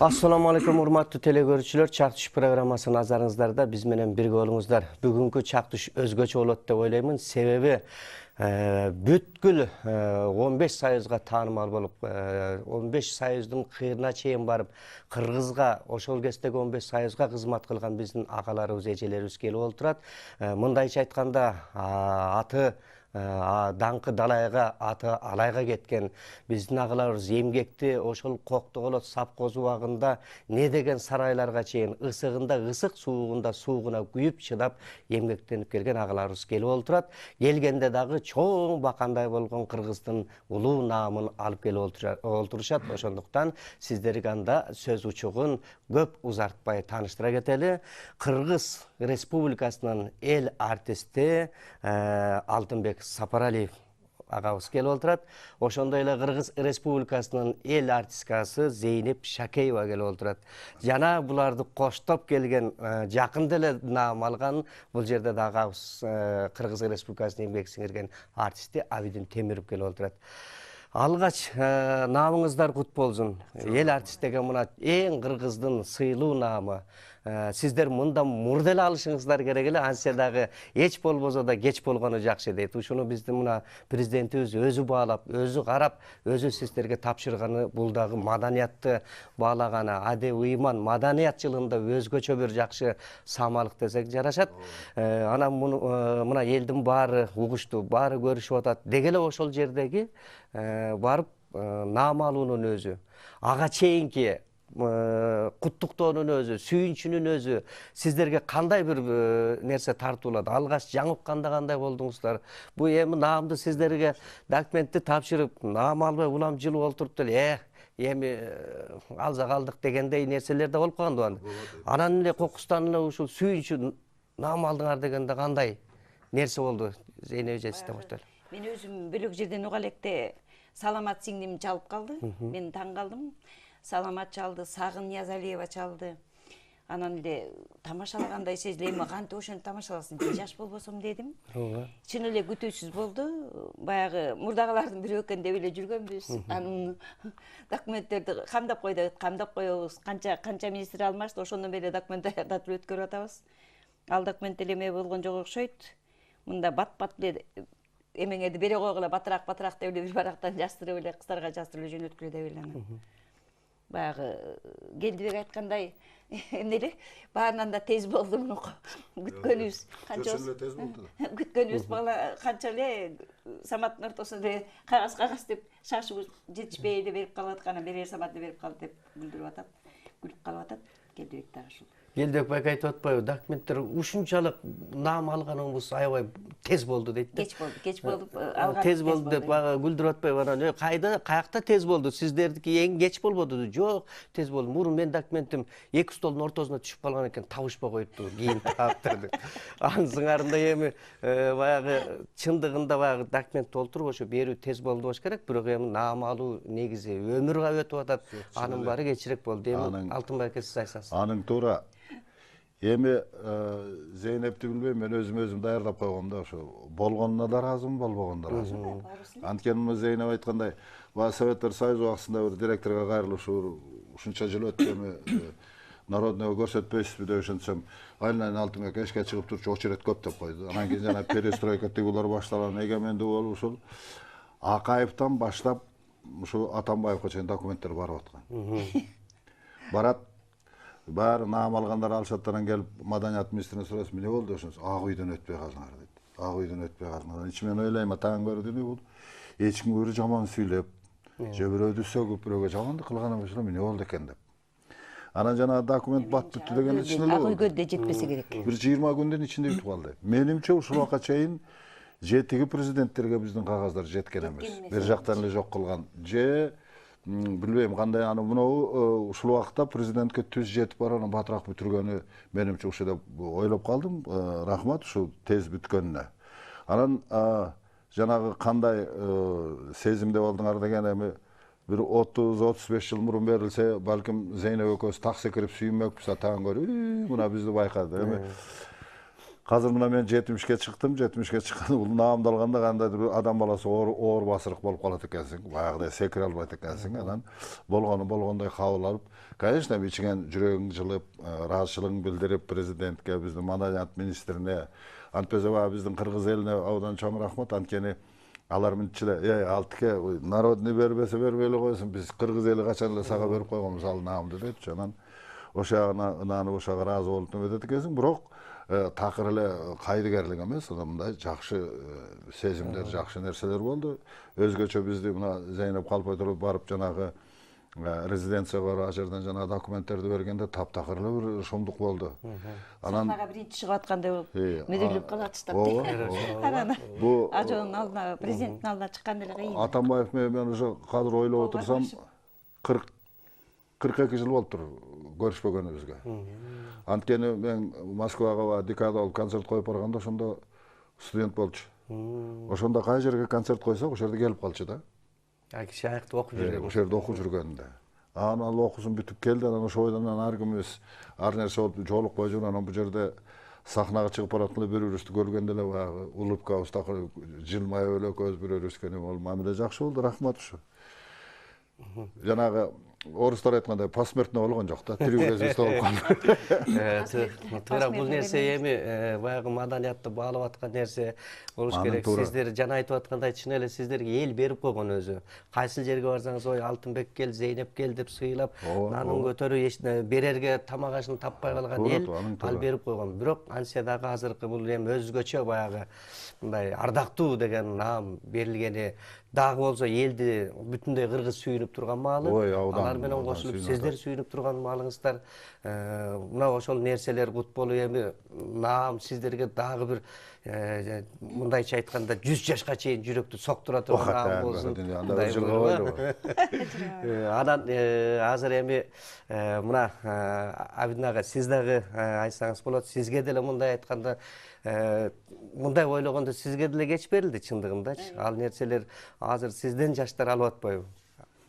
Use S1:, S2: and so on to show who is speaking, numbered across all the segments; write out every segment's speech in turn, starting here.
S1: Assalamu alaikum урматтуу телекөрүүчүлөр. Чактыш программасы назарыңыздарда биз менен бирге болуңуздар. Бүгүнкү чактыш өзгөчө болот деп ойлоймун. Себеби бүткүл 15 союзга таанымал болуп, 15 союздун кыйрына чейин барып, Кыргызга, ошол кездеги 15 союзга кызмат кылган биздин акаларыбыз, эжелерибиз келип олтурат. Мындайча айтканда, аты даңкы далайга, аты алайга кеткен биздин агаларыбыз эмгекти ошол коктоголот сапкоз убагында не деген сарайларга чейин ысыгында ысык, суугунда суугуна күйүп чыдап эмгектенип келген агаларыбыз келип олтурат. Келгенде дагы чоң бакандай болгон Кыргыздын улуу наамын алып келип олтурушат. Ошондуктан сиздерге анда сөз учугун көп узартпай тааныштыра кетели. Кыргыз Республикасынын эл артисти Алтынбек Сапаралиев агабыз келип олтурат. Ошондой эле Кыргыз Республикасынын эл артисткасы Зейнеп Шакеева келип олтурат. Жана буларды коштоп келген, жакында эле наам алган бул жерде да агабыз Кыргыз Республикасынын эмгек сиңирген артисти Абидин Темиров келип олтурат. Алгач наамыңыздар кут болсун. Эл артист деген мына эң Кыргыздын сыйлуу наамы. Сиздер мындан мурда эле алышыңыздар керек эле, антсе дагы эч болбосо да кеч болгону жакшы дейт. Ушуну биздин мына президентибиз өзү баалап, өзү карап, өзү сиздерге тапшырганы, бул дагы маданиятты баалаганы, адеп ыйман, маданият жылында өзгөчө бир жакшы самалык десек жарашат. Анан мына элдин баары угушту, баары көрүшүп атат. Деги эле ошол жердеги барып наам алуунун өзү, ага чейинки куттуктоонун өзү, сүйүнчүнүн өзү сиздерге кандай бир нерсе тартуулады? Алгач жаңы укканда кандай болдуңуздар? Бу эми наамды сиздерге документти тапшырып, наам албай улам жылып олтуруп деле, эми алса калдык дегендей нерселер да болуп калганды анда. Анан эле кокустан эле ушул сүйүнчү наам алдыңар дегенде кандай нерсе болду? Зейнеп эже сизден баштайлы.
S2: Мен өзүм бөлөк жерден уга электе Саламат сиңдим чалып калды. Мен таң калдым. Саламат чалды, Сагын Ниязалиева чалды. Анан эле тамашалагандай сезилем, кантип ошону тамашаласын, жаш болбосом дедим. Чын эле күтүүсүз болду. Баягы мурдагылардын бири экен деп эле жүргөнбүз. Анын документтерди камдап койдук, камдап коебуз. Канча министр алмашты, ошондон бери документ даярдатып өткөрүп атабыз. Ал документ эле эме болгон жок окшойт. Мында бат эле эмеңерди бере койгула, батыраак деп эле бир барактан жаздырып эле кыздарга жаздырып эле жөнөткүлө деп эле анан. Баягы Келдибек айткандай, эмне эле баарынан да тез болду муну күткөнүбүз.
S3: Канчасы эле тез болду.
S2: Күткөнүбүз бала канча эле Саматтын ортосунда эле кагаз деп шашыбыз жетишпей эле берип калып атканы, берер Самат берип калды деп күлдүрүп атат. Күлүп калып атат. Келдибек дагы ушул.
S1: Келдибек байке айтып атпайбы? Документтер ушунчалык наам алганыңыз аябай тез болду дейт да.
S2: Кеч болду.
S1: Тез болду деп бага күлдүрүп атпайбы? Анан каякта тез болду? Сиздердики эң кеч болбодубу? Жок, тез болду. Мурун мен документим эки столдун ортосуна түшүп калган экен, табышпай коюпту, кийин таптырды. Анын сыңарында эми баягы чындыгында баягы документ толтуруп ошо берүү тез болду болуш керек, бирок эми наам алуу негизи өмүргө өтүп атат. Анын баары кечирээк болду. Эми Алтынбек аке сиз айтсаңыз.
S3: Анын туура. Эми Зейнепти билбейм, мен өзүм даярдап койгом да, ошо болгонуна да ыраазымын, болбогонуна да ыраазымын. Анткени Зейнеп айткандай, Советтер Союзу убактысында бир директорго кайрылып ушунча жыл өттү, эми народныйга көрсөтпөйсүзбү деп ошентсем, айынан Алтынбек эшикке чыгып турчу, очерет көп деп койду. Анан кийин жана перестройка тигулар башталган, эгемендүү болуп ушул Акаевтан баштап ушу Атамбаевга чейин документтер барып аткан. Барат. Баары наам алгандар алышаттан келип маданият министрине сурайсың, эмне болду ошонсу? Ак үйдөн өтпөй калдыңар дейт. Ак үйдөн өтпөй калдыңар. Ичимен ойлойм, таң көрдүнү бул эч кимге бир жаман сүйлөп, же бирөөдү сөгүп, бирөөгө жамандык кылган эмес эле, эмне болду экен деп. Анан жана документ бат бүттү дегенде чын эле
S2: ак үйгө да жетпесе керек.
S3: Бир 20 күндүн ичинде бүтүп калды. Менимче ушул убакка чейин жетиги президенттерге биздин кагаздар жеткен эмес. Бир жактан эле жок кылган. Же билбейм кандай, аны мынау ушул убакта президентке түз жетип баранын батыраак бүтүргөнү менимче ушул деп ойлоп калдым. Рахмат ушул тез бүткөнүнө. Анан жанагы кандай сезимде болдуңар деген эми бир 30-35 жыл мурун берилсе, балким Зейнеп экөөбүз такси кирип сүйүнмөкпүз, таң көрүп, мына бизди байкады. Эми Азыр мына мен 70-ке чыктым, 70-ке чыкканда бул наамды алганда кандайдыр бир адам баласы оор басырык болуп калат экенсиң, баягыдай секире албайт экенсиң. Анан болгондой кабыл алып, конечно, ичиңен жүрөгүң жылып, ыраазычылыгын билдирип президентке, биздин маданият министрине, антпесе баягы биздин кыргыз элине абдан чоң рахмат. Анткени алар мынтчы эле, Алтыке народный бербесе бербей эле койсун, биз кыргыз эли качан эле сага берип койгонбуз ал наамды дейтчи. Анан ошогуна ынанып ошого ыраазы болуп неметет экенсиң. Бирок такыр эле кайдыгерлик эмес, мындай жакшы сезимдер, жакшы нерселер болду. Өзгөчө бизди мына Зейнеп Калпой барып жанагы резиденцияга барып ал жерден жанагы документтерди бергенде таптакыр эле бир шумдук болду. Анан
S2: сахнага биринчи чыгып аткандай болуп мүдүрүлүп калатыштап. Анан
S3: бу
S2: ажоонун алдына, президенттин алдына чыкканда эле кыйын.
S3: Атамбаев мен уже азыр ойлоп отурсам 42 жыл болуптур көрүшпөгөнүбүзгө. Анткени мен Москвага декада болуп концерт коюп барганда ошондо студент болчу. Ошондо кай жерге концерт койсок ошол жерде келип калчу да.
S1: Киши аяктап окуп жүргөн.
S3: Ошол жерде окуп жүргөндө. Анан ал окуусун бүтүп келди, анан ошол бойдон ар кимибиз ар нерсе болуп жолукпай жүрүп, анан бул жерде сахнага чыгып баратканда бири-бирибизди көргөндө эле баягы улыбкабыз такыр жылмайып эле экөөбүз бири-бирибизге ол мамиле жакшы болду, рахмат ушу. Жанагы орустар айткандай посмертный болгон жок да, тирүү кезибизде болуп калды.
S1: Туура бул нерсе эми баягы маданиятты баалап аткан нерсе болуш керек. Сиздер жана айтып аткандай чын эле сиздерге эл берип койгон өзү. Кайсы жерге барсаңыз, ой Алтынбек кел, Зейнеп кел деп сыйлап, нанын көтөрүп берерге тамак ашын таппай калган эл ал берип койгон. Бирок ансе дагы азыркы бул эми өзгөчө баягы мындай ардактуу деген наам берилгени дагы болсо элди бүтүндөй кыргыз сүйүнүп турган маалы, алар менен кошулуп сиздер сүйүнүп турган маалыңыздар, мына ошол нерселер бут болуп эми наам сиздерге дагы бир мындайча айтканда 100 жашка чейин жүрөктү соктура турган наам болсун. Анан азыр эми мына Абидин ага сиз дагы айтсаңыз болот, сизге деле мындай айтканда мындай ойлогондо сизге деле кеч берилди чындыгындачы. Ал нерселер азыр сизден жаштар алып атпайбы?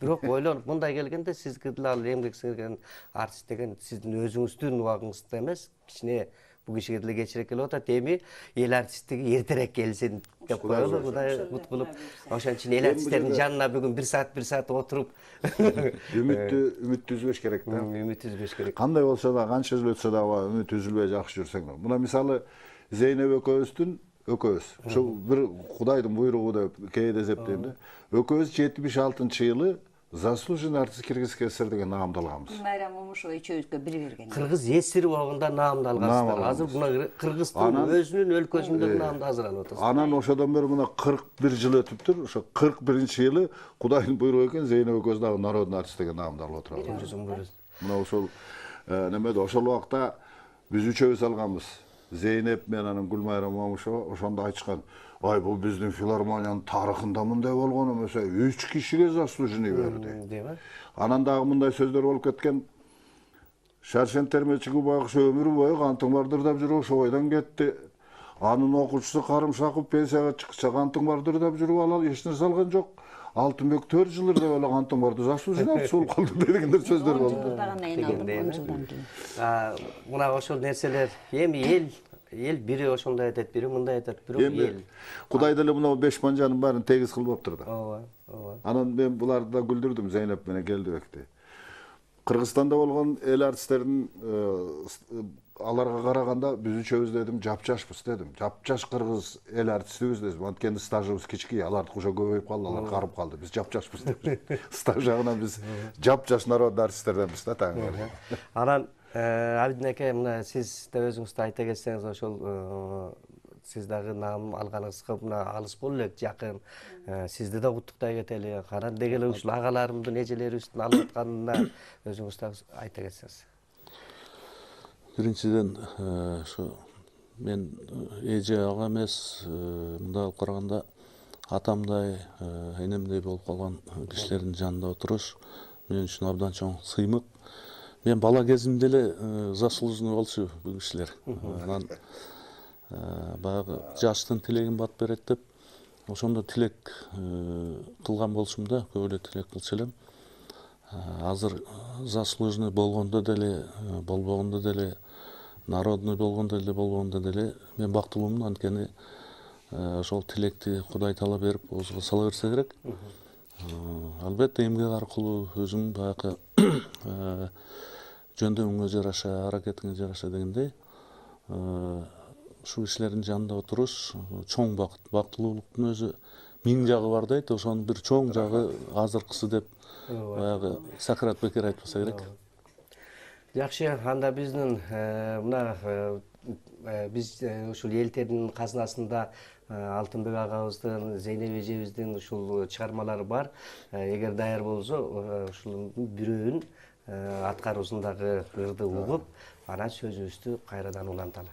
S1: Бирок ойлонуп мындай келгенде сизге деле ал эмгек сіңирген артист деген сиздин өзүңүздүн убагыңызда эмес, кичине бул кишиге деле кечирээк келип атат. Эми эл артисттиги эртерээк келсин деп коелу, Кудай бут кылып. Ошон үчүн эл артисттердин жанына бүгүн 1 саат отуруп
S3: үмүттү үзбөш керек да.
S1: Үмүт үзбөш керек.
S3: Кандай болсо да, канча жыл өтсө дагы үмүт үзүлбөй жакшы жүрсөң. Мына мисалы Зейнеп экөөбүз ошо бир Кудайдын буйругу деп кээде эсептейм да. Экөөбүз 76-жылы заслуженный артист Кыргызской ССР деген наамды алганбыз.
S2: Майрам Момушова үчөөбүзгө бир берген.
S1: Кыргыз эсир убагында наамды алгансыздар. Азыр мына Кыргыздын өзүнүн өлкөсүндө наамды азыр алып атасыздар.
S3: Анан ошодон бери мына 41 жыл өтүптүр. Ошо 41-жылы Кудайдын буйругу экен Зейнеп экөөбүз дагы народный артист деген наамды алып отурабыз. Мына ошол немеде ошол убакта биз үчөөбүз алганбыз. Зейнеп менен анан Гүлмайра Момушова ошондо айтышкан. Ай, бул биздин филармониянын тарыхында мындай болгон эмес, 3 кишиге заслуженный берди. Анан дагы мындай сөздөр болуп кеткен. Шаршен термечиги багыш өмүрү бою кантың бардыр деп жүрүп ошо бойдон кетти. Анын окуучусу Карымшаков пенсияга чыкса кантың бардыр деп жүрүп алар эч нерсе алган жок. Алтынбек 4 жылдар деп эле кантың барды заслуженный болуп калды дегендер сөздөр болду.
S1: Мына ошол нерселер эми эл бири ошондой айтат, бири мындай айтат, бирок эл
S3: Кудай деле мына 5 манжанын баарын тегиз кылбаптыр да.
S1: Ооба.
S3: Анан мен буларды да күлдүрдүм Зейнеп менен Келдибекти. Кыргызстанда болгон эл артисттердин аларга караганда биз үчөөбүз дедим жапжашпыз дедим. Жапжаш кыргыз эл артистибиз дедим. Анткени стажыбыз кички, алардыкы ошо көбөйүп калды, алар карып калды. Биз жапжашпыз деп. Стаж жагынан биз жапжаш народный артисттерденбиз да таң.
S1: Анан Абидин аке, мына сиз да өзүңүз да айта кетсеңиз, ошол сиз дагы наам алганыңызга мына алыс болуу элек, жакын. Сизди да куттуктай кетели. Анан деги эле ушул агаларымдын, эжелерибиздин алып атканына өзүңүз да айта кетсеңиз.
S4: Биринчиден ошо мен эже ага эмес, мындай алып караганда атамдай, энемдей болуп калган кишилердин жанында отуруш мен үчүн абдан чоң сыймык. Мен бала кезимде эле заслуженный болчу бул кишилер. Анан баягы жаштын тилегин бат берет деп ошондо тилек кылган болчумун да, көп эле тилек кылчу элем. Азыр заслуженный болгондо деле, болбогондо деле народный болгондо эле болбогондо деле мен бактылуумун, анткени ошол тилекти Кудай таала берип оозго сала берсе керек. Албетте эмгек аркылуу өзүң баягы жөндөмүңө жараша, аракетиңе жараша дегендей ушул кишилердин жанында отуруш чоң бакыт. Бактылуулуктун өзү 1000 жагы бар дейт, ошонун бир чоң жагы азыркысы деп баягы Сакрат бекер айтпаса керек.
S1: Жакшы, анда биздин мына биз ушул элтердин казынасында Алтынбек агабыздын, Зейнеп эжебиздин ушул чыгармалары бар. Эгер даяр болсо, ушул бирөөнүн аткаруусундагы ырды угуп, анан сөзүбүздү кайрадан уланталы.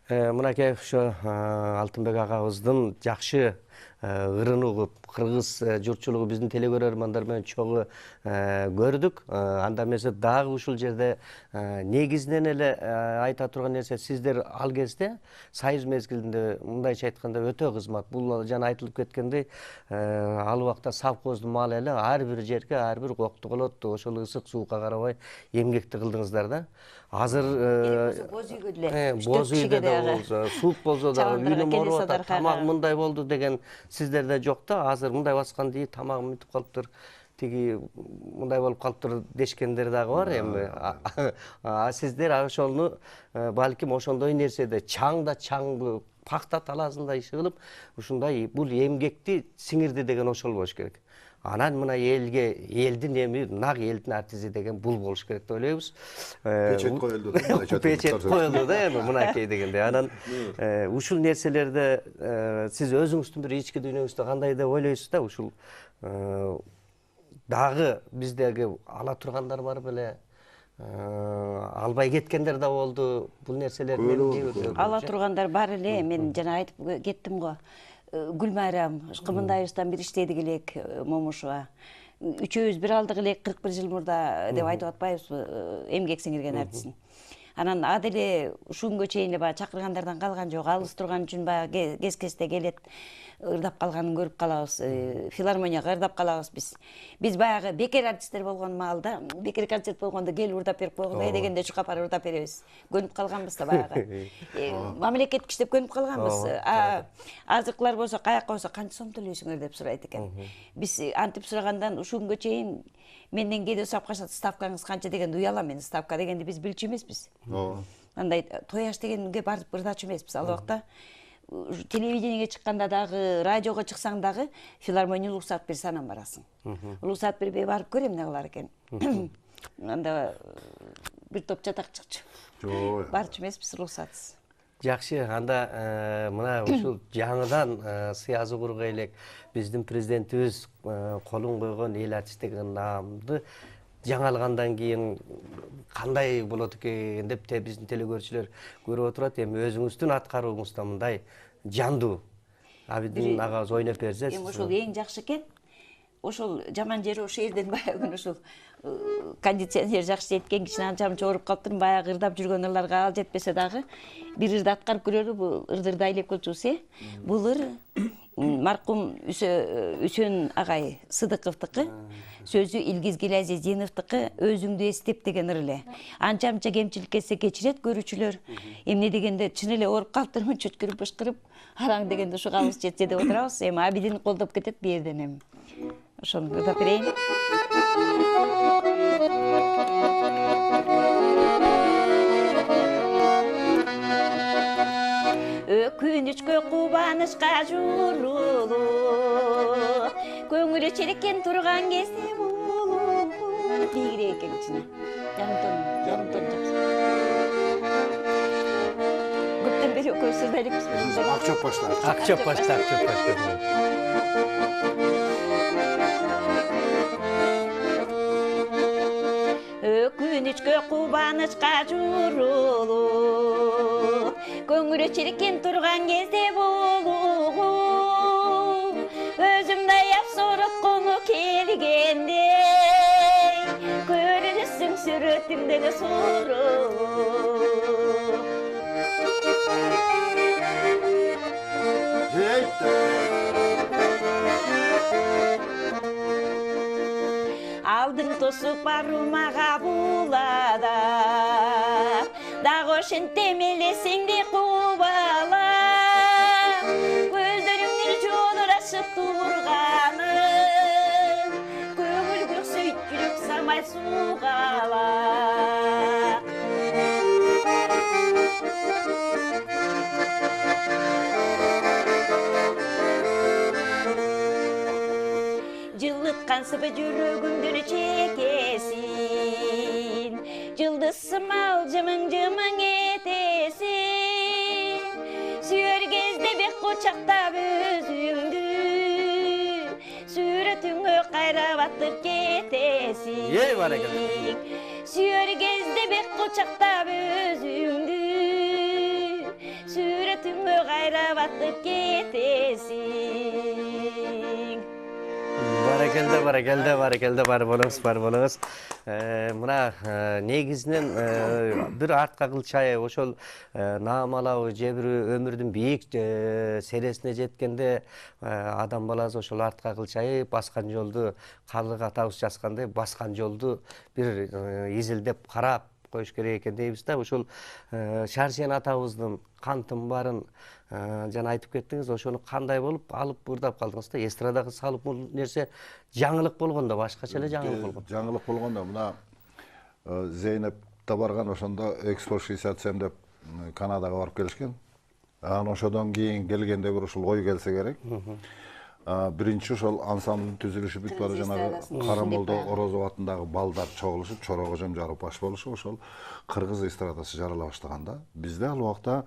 S1: Мынакей ошо Алтынбек агабыздын жакшы ырын угуп, кыргыз журтчулугу биздин телекөрөрмандар менен чогуу көрдүк. Анда эмесе дагы ушул жерде негизинен эле айта турган нерсе, сиздер ал кезде союз мезгилинде мындайча айтканда өтө кызмат. Бул жана айтылып кеткендей, ал убакта совхоздун малы эле ар бир жерге, ар бир кокту болот, ошол ысык суукка карабай эмгекти кылдыңыздар да. Азыр
S2: боз үйгө деле
S1: боз үйдө да болсо, суук болсо дагы үйүнө моруп атат, тамак мындай болду деген сиздерде жок да. Азыр мындай баскан дейт, тамагым бүтүп калыптыр, тиги мындай болуп калыптыр дешкендер дагы бар эми. Сиздер ошону балким ошондой нерседе чаң да чаң пахта талаасында иш кылып, ушундай бул эмгекти сиңирди деген ошол болуш керек. Анан мына элге, элдин эми, нак элдин артизи деген бул болуш керек деп ойлойбуз.
S3: Печет коюлду да.
S1: Печет коюлду да эми мынакей дегенде. Анан ушул нерселерде сиз өзүңүздүн бир ички дүйнөңүздө кандай деп ойлойсуз да, ушул дагы биздеги ала тургандар бар беле, албай кеткендер да болду. Бул нерселердин
S2: ала тургандар бар эле. Мен жана айтып кеттим го. Гүлмайрам Кымындайыбыздан бир иштедик элек, Момушова. Үчөөбүз бир алдык элек 41 жыл мурда деп айтып атпайбызбы, эмгек сиңирген артистин. Анан а деле ушунгө чейин эле баягы чакыргандардан калган жок. Алыс турган үчүн баягы кез-кезде келет, ырдап калганын көрүп калабыз. Филармонияга ырдап калабыз биз. Биз баягы бекер артисттер болгон маалда, бекер концерт болгондо келип ырдап берип койгондо дегенде чукап барып ырдап беребиз. Көнүп калганбыз да баягы. Мамлекеттик иштеп көнүп калганбыз. Азыркылар болсо каякка болсо канча сом төлөйсүңөр деп сурайт экен. Биз антип сурагандан ушунгө чейин менден кээде сурап калышат, ставкаңыз канча дегенде уялам мен. Ставка дегенди биз билчү эмеспиз. Андай тояш дегенге барып ырдачу эмеспиз. Ал убакта телевидениеге чыкканда дагы, радиого чыксаң дагы филармония уруксат берсе анан барасың. Уруксат бербей барып көрөм эмне кылар экен. Анда бир топ жатак чыкчу. Барчу эмеспиз, уруксатсыз.
S1: Жакшы, анда мына ушул жаңыдан сыязы кургай элек биздин президентибиз колун койгон эл артист деген наамды жаңалгандан кийин кандай болот экен деп биздин телекөрүүчүлөр көрүп отурат. Эми өзүңүздүн аткарууңузда мындай жандуу Абидин агабыз ойноп берсе,
S2: эми ошол эң жакшы экен. Ошол жаман жери ошол жерден баягы ошол кондиционер жакшы жеткен, кичине анча-мынча ооруп калыптыр, баягы ырдап жүргөн ырларга ал жетпесе дагы бир ырды аткарып көрөлү. Бул ырдырды айлеп келчүсү. Бул ыр маркум Үсөн агай Сыдыковдуку, сөзү Илгиз Гилязидиновдуку, өзүңдү эстеп деген ыр эле. Анча-мынча кемчилик келсе кечирет көрүүчүлөр. Эмне дегенде чын эле ооруп калыптырмын, чөткүрүп бышкырып, араң дегенде ушу калыбыз жетсе деп отурабыз. Эми Абидин колдоп кетет бу жерден эми. Ошону ырдап берейин. Өкүнүчкө кубанычка журулуп, көңүлү чириккен турган кезде болуп, бийигирээк экен кичине. Жарым тон жакшы. Көптөн бери экөөбүз ырдай элекпиз.
S3: Акчоп баштап.
S1: Акчоп баштап.
S2: Өкүнүчкө кубанычка журулуп, көңүлү чириккен турган кезде болуп, өзүмдү аяп сороткону келгенде, көрүнүсүң сүрөтүмдөгү суруп. Алдың тосуп барумага буладап, дагы ошентем эле сеңди кубалап, көздөрүңдүн жолурашып турганы, көңүл көксөйт жүрөк самай сугалак. Жылыткан сыбы жүрөгүмдүн чекесин, жылдыз сымал жымың-жымың этесин, сүйөр кезде бек кучактап өзүңдү, сүрөтүңө кайрап атып кетесин. Сүйөр кезде бек кучактап өзүңдү, баттып кетесиң.
S1: Баракелде, бар болуңуз. Мына негизинен бир артка кылчай ошол наамалабы же бир өмүрдүн бийик сересине жеткенде адам баласы ошол артка кылчай баскан жолду калык атабыз жазгандай баскан жолду бир изилдеп карап коюш керек экен дейбиз да. Ошол Шаршен атабыздын кантын барын жана айтып кеттиңиз, ошону кандай болуп алып ырдап калдыңыз да? Эстрадага салып бул нерсе жаңылык болгондо, башкача эле жаңылык болгон.
S3: Жаңылык болгондо мына Зейнепте барган ошондо Экспо 67 деп Канадага барып келишкен. Анан ошодон кийин келгенде бир ушул ой келсе керек. Биринчи ошол ансамблдын түзүлүшү бүт бара жанагы Карамолдо Орозов атындагы балдар чогулушуп, Чорокожом жарып баш болушу ошол кыргыз эстрадасы жарала баштаганда, бизде ал убакта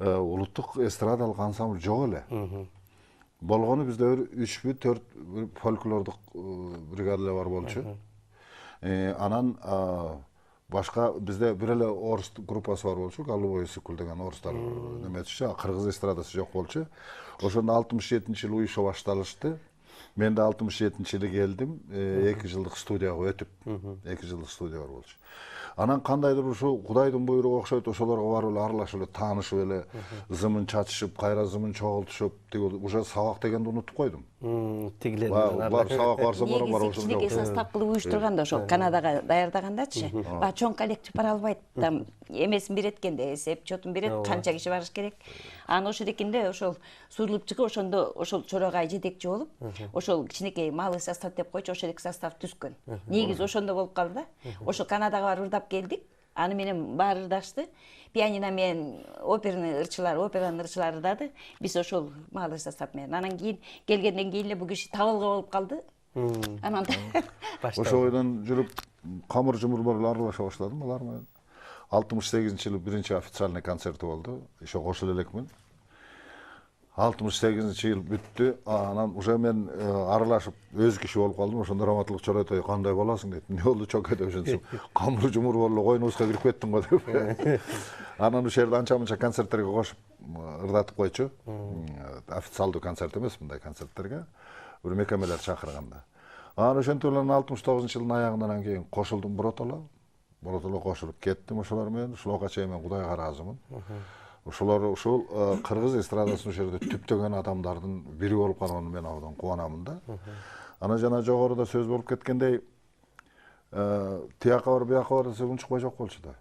S3: улуттук эстрадалык ансамбль жок эле. Болгону бизде 3-4 фольклордук бригада бар болчу. Анан башка бизде бир эле орус группасы бар болчу, Голубой Сокол деген орустар неметчи, кыргыз эстрадасы жок болчу. Ошондо 67-жылы уюша башталышты. Мен да 67-жылы келдим, 2 жылдык студияга өтүп, 2 жылдык студия бар болчу. Анан кандайдыр ушул Кудайдын буйругу окшойт, ошолорго барып эле аралашып эле таанышып эле зымын чачышып, кайра зымын чогултушуп, уже сабак дегенди унутуп койдум.
S1: Тигилер
S3: бар сабак барса барам бар ошондо.
S2: Кичинекей состав кылып уюштурганда ошол Канадага даярдагандачы, чоң коллектив бара албайт. Там эмесин берет экенде, эсеп чотун берет, канча киши барыш керек. Анан ошол экенде ошол сурулуп чыгып, ошондо ошол Чорогай жетекчи болуп, ошол кичинекей малый состав деп койчу, ошол эки состав түзгөн. Негизи ошондо болуп калды да. Ошол Канадага барып ырдап келдик. Аны менен баары ырдашты. Пианино менен операнын ырчылары ырдады. Биз ошол малый состав менен. Анан кийин келгенден кийин эле бул киши табылга болуп калды. Анан
S3: Ошол ойдон жүрүп камыр жумур бар эле аралаша баштадым алар менен. 68-жылы биринчи официальный концерти болду. Ошо кошуло элекмин. 68-жыл бүттү. Анан уже мен аралашып өз киши болуп калдым. Ошондо Раматылык Чоройтой кандай боласың дейт. Эмне болду чоке деп ошентип камыр жумур болду, койнубузга кирип кеттиң го деп. Анан ошол жерде анча-мынча концерттерге кошуп ырдатып койчу. Официалдуу концерт эмес, мындай концерттерге бир мекемелер чакырганда. Анан ошентип эле 69-жылдын аягынан кийин кошулдум Боротоло кошулуп кеттим ошолор менен. Ушуларга чейин мен Кудайга ыраазымын. Ошолор ушул кыргыз эстрадасынын ошол жерде түптөгөн адамдардын бири болуп калганына мен абдан кубанамын да. Анан жана жогоруда сөз болуп кеткендей, тияка бар, бияка бар десе унчукпай жок болчу да.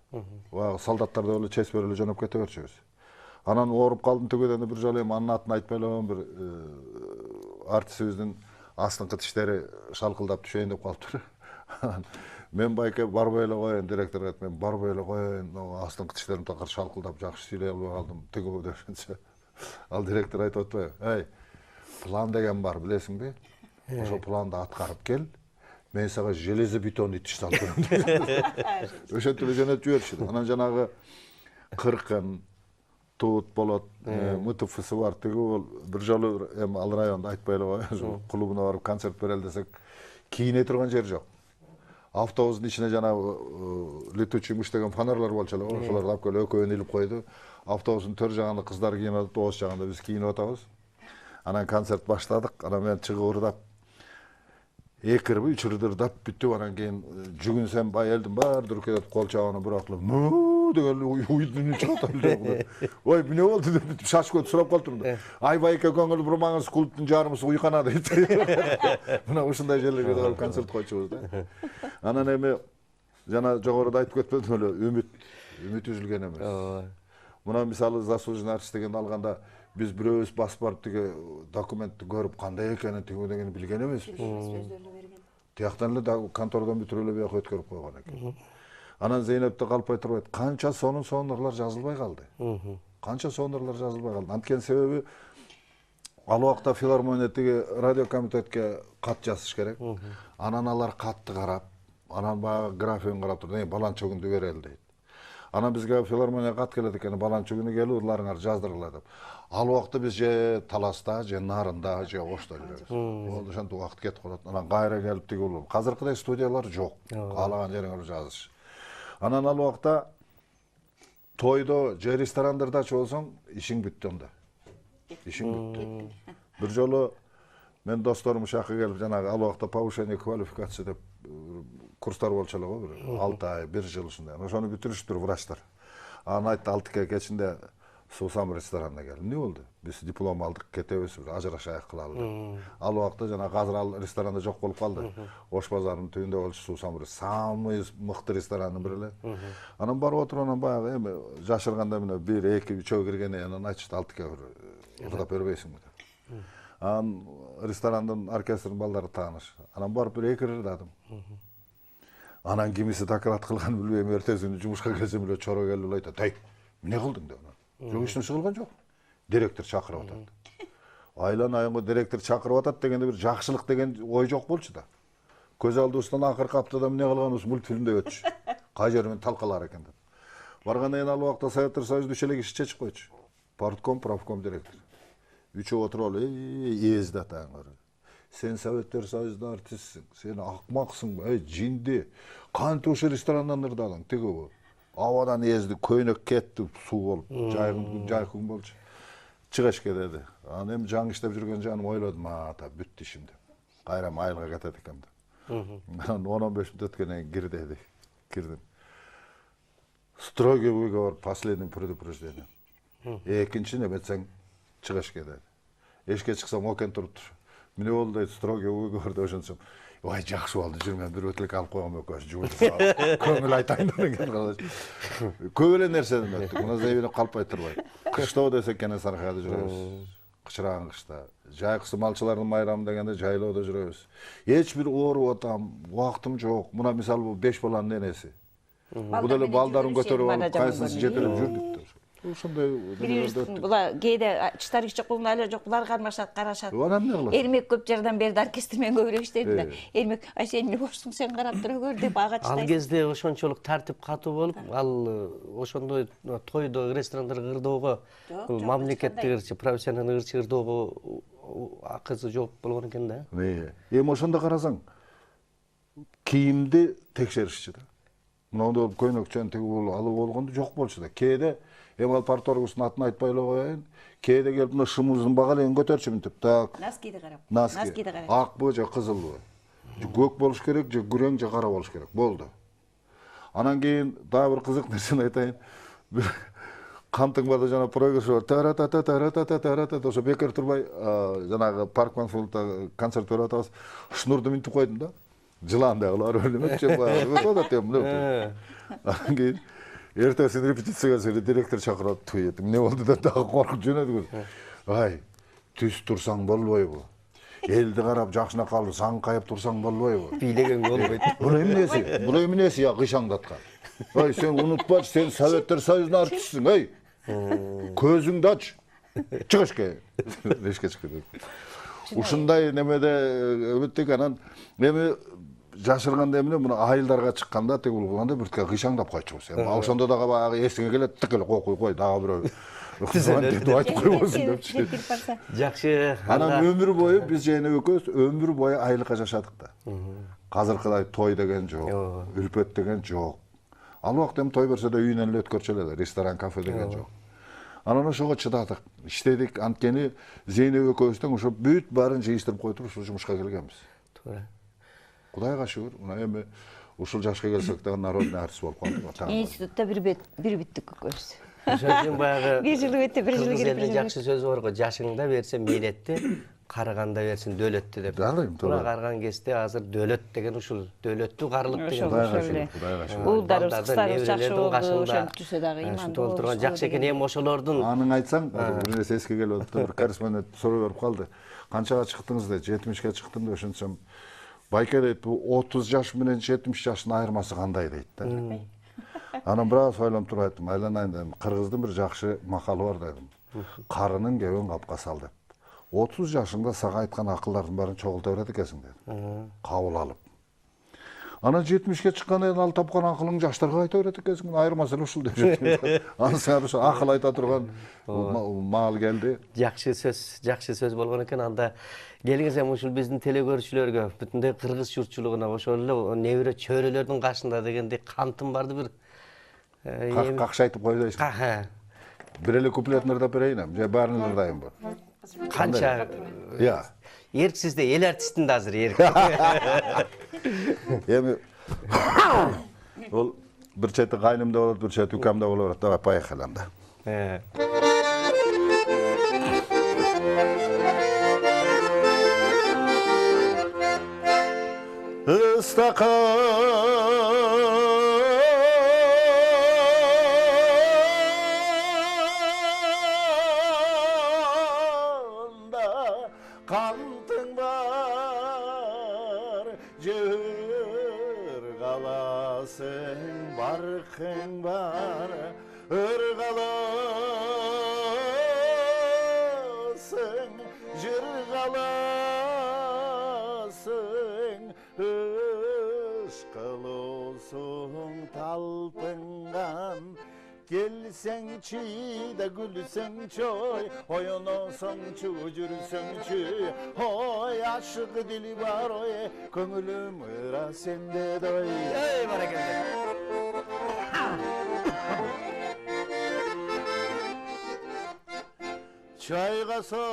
S3: Баягы солдаттар деп эле честь берип эле жөнөп кете берчүбүз. Анан ооруп калдым төгөдөн бир жолу эми анын атын айтпай эле бир артистибиздин астыңкы тиштери шалкылдап түшөйүн деп калыптыр. Мен байке барбай эле коеюн, директорго айтып, мен барбай эле коеюн, астыңкы тиштерим такыр шалкылдап жакшы сүйлөй албай калдым. Төгө дешенче. Ал директор айтып атпайбы? Эй, план деген бар, билесиңби? Ошол планды аткарып кел. Мен сага железобетонный тиш салып берем. Ошентип эле жөнөтүп жиберишти. Анан жанагы кыркын тут болот, МТФсы бар. Төгө бир жолу эми ал районду айтпай эле коеюн. Клубуна барып концерт берели десек, кийине турган жер жок. Автобустун ичине жана летучий мыш деген фонарлар болчу эле, ошолорду алып келип экөөнү илип койду. Автобустун төр жагында кыздар кийинип атып, оң жагында биз кийинип атабыз. Анан концерт баштадык. Анан мен чыгып ырдап, 2 ырды, 3 ырды ырдап бүттүп, анан кийин жүгүнсөм бай элдин баары дүркүрөп кол чабаны бирок деген уйдун чыгат эле. Ой, эмне болду деп шашып кетип сурап калдым да. Ай байке көңүл бурмаңыз, клубтун жарымысы уйкана дейт. Мына ушундай жерлерге барып концерт койчубуз да. Анан эми жана жогоруда айтып кетпедим эле, үмүт үзүлгөн эмес. Мына мисалы заслуженный артист дегенди алганда биз бирөөбүз басып барып тиги документти көрүп кандай экенин тиги дегенди билген эмеспиз. Тияктан эле контордон бүтүрүп эле бияка өткөрүп койгон экен. Анан Зейнепте калпай турбайт. Канча сонурлар жазылбай калды. Канча сонурлар жазылбай калды. Анткени себеби ал убакта филармониядеги радио комитетке кат жазыш керек. Анан алар катты карап, анан баягы графигин карап туруп, баланча күндү берели дейт. Анан бизге филармонияга кат келет экен, баланча күнү келип, ырларыңар жаздыргыла деп. Ал убакта биз же Таласта, же Нарында, же Ошто жүрөбүз. Болду ошентип убакыт кетип калат. Анан кайра келип тиги болуп. Азыркыдай студиялар жок. Каалаган жериңер жазыш. Анан ал убакта тойдо же ресторандарда болсоң, ишиң бүттү анда. ишиң бүттү. Бир жолу мен досторум шакка келип жанагы ал убакта повышение квалификации деп курстар болчу эле го, бир 6 ай, 1 жыл ушундай. Ошону бүтүрүштүр врачтар. Аны айтты 6 ай кечинде Сусам ресторанына келдим. Эмне болду? Биз диплом алдык, кетебиз, ажырашайык кылалы. Ал убакта жанагы азыр ал ресторанда жок болуп калды. Ош базарынын түбүндө болчу Сусам самый мыкты ресторанын бири эле. Анан барып отуруп анан баягы эми жашырганда эмне 1, 2, 3 киргенде анан айтышты 6 ай ырдап бербейсиңби деп. Анан ресторандын оркестрдин балдары тааныш. Анан барып бир 2 ырдадым. Анан кимиси доклад кылганын билбейм, эртеси күнү жумушка келсем эле чоро келип эле айтат: "Ай, эмне кылдың?" деп. Жок, эч нерсе кылган жок. Директор чакырып атат. Айлан айынга директор чакырып атат дегенде бир жакшылык деген ой жок болчу да. Көз алдыбыздан акыркы аптада эмне кылганыбыз мультфильмде өтчү. Кай жермен талкалар экен деп. Баргандан кийин ал убакта Советтер Союзунда 3 эле киши чечип койчу. Партком, правком директор. Үчөө отуруп алып, эзди атаңар. Сен Советтер Союзунда артистсиң, сен акмаксың, жинди. Кантип ошо ресторандан ырдадың, тиги Авадан езди, көйнөк кетти, суу болуп, жайкын болчу. Чыгышке деди. Анан эми жаңы иштеп жүргөн жаным ойлодум, ата бүттү ишим деп. Кайра майылга кетет экен деп. Анан 10-15 мүнөт өткөндөн кийин кир деди. Кирдим. Строгий выговор, последний предупреждение. Экинчи неметсең чыгышке деди. Эшикке чыксам окен туруптур. Эмне болду дейт, строгий выговор деп ошентсем. Ой, жакшы болду, жүрмөн бир өтүлүк алып койгом экөөбүз жууп. Көңүл айтайын деген калаш. Көп эле нерседен өттүк. Мына зебелеп калпай турбайт. Кышта десек Кенесары кайда жүрөбүз. Кычыраган кышта. Жайкысы малчылардын майрамы дегенде жайлоодо жүрөбүз. Эч бир ооруп атам, убактым жок. Мына мисалы бул 5 баланын энеси. Бул деле балдарын көтөрүп алып, кайсысы жетелеп жүрдүк. Ошондой
S2: Бирибиздин була кээде чыштар жок болгон эле жок, булар кармашат, карашат.
S3: Анан эмне кылат?
S2: Эрмек көп жардан берди, оркестр менен көбүрөөк иштеди да. Эрмек, ай сен эмне болчуң, сен карап тура көр деп ага чыдайт.
S1: Ал кезде ошончолук тартип катуу болуп, ал ошондой тойдо, ресторандарда ырдоого мамлекеттик ырчы, профессионалдык ырчы ырдоого акысы жок болгон экен да.
S3: Эми ошондо карасаң, кийимди текшеришчи да. Мындай болуп көйнөкчөн тиги алып болгондо жок болчу да. Кээде эми ал парторгустун атын айтпай эле коеюн. Кээде келип мына шымыбыздын бага эле көтөрчү мынтип. Так.
S2: Носкиди карап.
S3: Носкиди карап. Акбы же кызылбы? Көк болуш керек, же күрөң, же кара болуш керек. Болду. Анан кийин дагы бир кызык нерсени айтайын. Бир кантың барда жана проигрыш бар. Ошо бекер турбай жанагы Парк Манфулда концерт берип атабыз. Шнурду минтип койдум да. Жылан дагылар өлмөкчү баягы. Өтөт эмне. Анан кийин эртесин репетицияга келсе директор чакырат, туйет. Эмне болду деп дагы коркуп жөнөдүк. Ай, түз турсаң болбойбу? Элди карап жакшына калып, саңкайып турсаң болбойбу?
S1: Бийлеген болбойт.
S3: Бул эмнеси? Бул эмнеси я кыйшаңдаткан? Ой, сен унутпачы, сен Советтер Союзунун артистисиң, эй. Көзүңдү ач. Чык эшикке. Эшикке чык. Ушундай немеде өттүк, анан эми жашырганда эмне мына айылдарга чыкканда тиги кылганда бир кыйшаңдап койчубуз. Эми ошондо дагы баягы эсиңе келет, тик эле кой, дагы бирөө. Айтып койбосун депчи.
S1: Жакшы.
S3: Анан өмүр бою биз жана экөөбүз өмүр бою айылыкка жашадык да. Азыркыдай той деген жок, үлпөт деген жок. Ал убакта эми той берсе да үйүнөн эле өткөрчү эле, ресторан, кафе деген жок. Анан ошого чыдадык, иштедик, анткени Зейнеп экөөбүздөн ошо бүт баарын жыйыштырып койтуруп ушул жумушка келгенбиз.
S1: Туура.
S3: Кудайга шүгүр, мына эми ушул жашка келсек дагы народный артист болуп калдык.
S2: Институтта бир бүттүк экөөбүз.
S1: Ошон үчүн баягы
S2: бир жыл өтүп, бир жыл кирип, бир жыл
S1: жакшы сөз бар го, жашыңда берсе милетти, карыганда берсин дөлөттү деп. Туура карган кезде азыр дөлөт деген ушул дөлөттү карлык деген.
S3: Кудайга шүгүр.
S2: Уулдарыбыз, кыздарыбыз жакшы болду, ошентүсө дагы иман
S1: толтурган жакшы экен. Эми ошолордун
S3: анын айтсаң, бир нерсе эске келип атты. Бир корреспондент суроо берип калды. Канчага чыктыңыз дейт, 70ке чыктым деп ошентсем, байке дейт, бул 30 жаш менен 70 жаштын айырмасы кандай дейт да. Анан бир аз ойлонуп туруп айттым, айланайын дедим, кыргыздын бир жакшы макалы бар дедим. Карынын кебин капка сал деп. 30 жашыңда сага айткан акылдардын баарын чогулта берет экенсиң деди. Кабыл алып. Анан 70ке чыккандан кийин ал тапкан акылың жаштарга айта берет экенсиң, айырмасы эле ушул деп жатты. Анысы ошо акыл айта турган маал келди.
S1: жакшы сөз болгон экен. Анда келиңиз ушул биздин телекөрүүчүлөргө, бүтүндөй кыргыз журтчулугуна ошол эле небере чөйрөлөрдүн кашында дегендей кантым барды бир
S3: Какшы айтып кой дейсиң.
S1: Ха.
S3: Бир эле куплетин ырдап берейин, же баарын ырдайынбы?
S1: Kança
S3: Ya.
S1: Ерік sizde el artistinde hazır Ерік.
S3: Эми ол bir чети кайнымда болот, bir чети укамда болот. Давай поехали анда. Istakanda kantın var, cır galasın, barkın var, ırgalasın, cır galasın, ışkıl olsun talpıngan. Gelsençi de gülsençi, oyun olsançı, cürsençi, oy aşık dili var oy, gönlüm ıra sende doy.
S1: Ey barakalla.
S3: Çayga solgan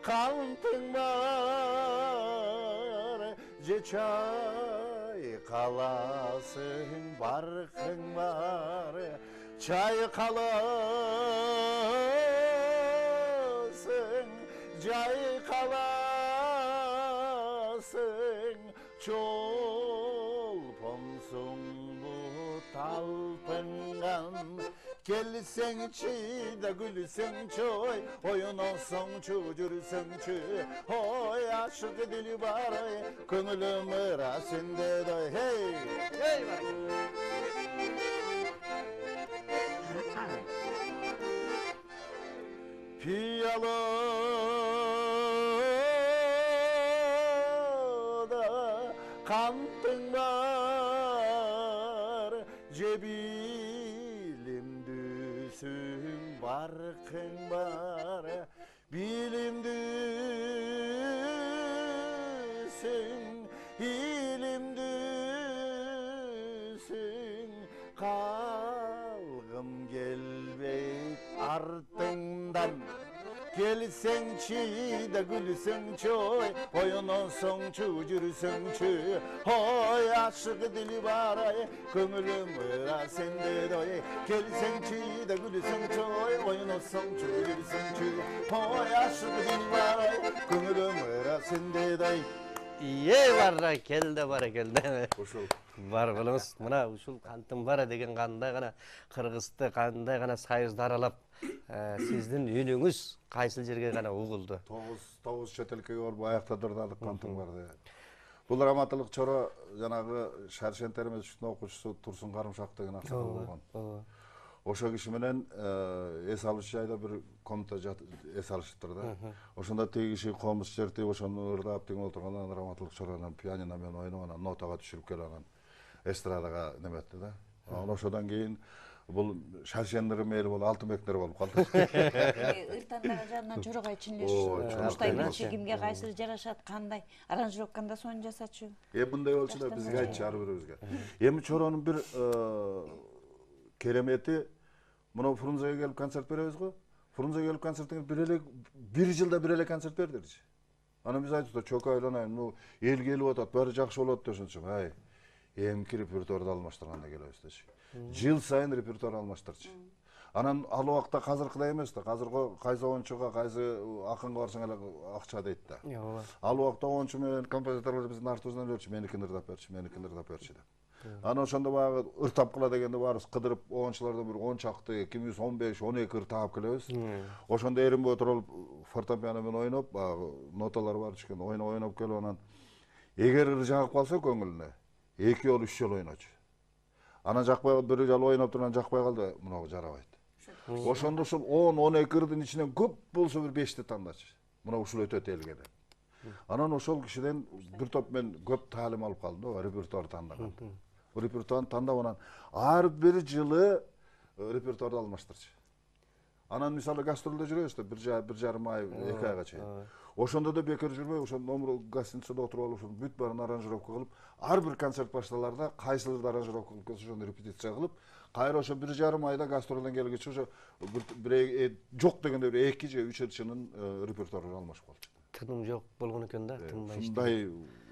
S3: kantın var, ce çay kalasın, barkın var, çay kalasın, cay kalasın, çolponsun bu talpıngan. Gelsençi de gülsençi, oyun olsançı, cürsençi, oy aşık dili var, gönlüm ıra sende doy. Hey!
S1: Ey barakalla.
S3: Piyalada kantın var, cebilim düsün, barkın var, bilim düsün, ilim düsün, kalgım gelbeyt ardından. Gelsençi de gülsençi, oyun olsançı, cürsençi, oy aşık dili var ay, gönlüm ıra sende doy. Gelsençi de gülsençi, oyun olsançı, cürsençi, oy aşık dili var ay, gönlüm ıra sende doy.
S1: Ey barakalla barakalla.
S3: Ошол
S1: Бар кылыңыз, мына ушул кантым бара деген кандай гана Кыргызды, кандай гана сайызды аралап, сиздин үнүңүз кайсыл жерге гана угулду.
S3: Тогуз четелкеге барып аякта дырдадык кантың бар деп. Бул раматылык чора жанагы Шаршентер мечитинин окуучусу Турсун Карымшак деген аксакал болгон. Ошо киши менен эс алыш жайда бир комната эс алышыптыр да. Ошондо тиги киши комуз чертип, ошону ырдап тең отургандан раматылык чоранан пианино менен ойноп, анан нотага түшүрүп келип анан эстрадага неметти да. Анан ошодон кийин бул Шаршендер мээли болуп Алтынбектер болуп калды.
S2: Ыртандагы жанынан чорогай чынлеш. Уштай кийинчи кимге кайсыл жарашат, кандай аранжировканда сонун жасачу.
S3: Мындай болчу да бизге айтчу ар бирибизге. Эми чоронун бир керемети, мына Фрунзеге келип концерт беребиз го. Фрунзеге келип концертиңиз бир жылда бир эле концерт бердирчи. Анан биз айттык, чөкө айланайын, эл келип атат, баары жакшы болот дешинчи. Ай, эмки репертуарды алмаштырганда келебиз дечи. Жыл сайын репертуар алмаштырчы. Анан ал убакта казыркыдай эмес да. Казыркы кайсы оюнчуга, кайсы акынга барсаң эле акча дейт да. Ал убакта оюнчу менен композиторлор биздин артыбыздан өлчү, меникини ырдап берчи, меникини ырдап берчи деп. Анан ошондо баягы ыртап кыла дегенде баарыбыз кыдырып, оюнчулардан бир 10 чакты, 215, 12 ыр таап келебиз. Ошондо эримбей отуруп фортепиано менен ойноп, баягы ноталар бар чыккан, ойноп келип анан эгер ыр жагып калса көңүлүнө, 2 жолу 3 жолу ойночу. Анан жакпай бир жолу ойноп турган жакпай калды, мынау жарабайт. Ошондо ушул 10-12 ырдын ичинен көп болсо бир 5ти тандачы. Мына ушул өтөт элге деп. Анан ошол кишиден бир топ мен көп таалим алып калдым, репертуар тандаган. Репертуарды тандап анан ар бир жылы репертуарды алмаштырчы. Анан мисалы гастролдо жүрөбүз да бир жарым ай, 2 айга чейин. Ошондо да бекер жүрбөй, ошондо номер гостиницада отуруп алып, ошондо бүт баарын аранжировка кылып, ар бир концерт башталарда кайсыларды аранжировка кылып келсе, ошону репетиция кылып, кайра ошо бир жарым айда гастролдон келгече ошо жок дегенде 2 же 3 ырчынын репертуары алмашып калчу.
S1: Тыным жок болгон экен да, тынбай иштеп.
S3: Ушундай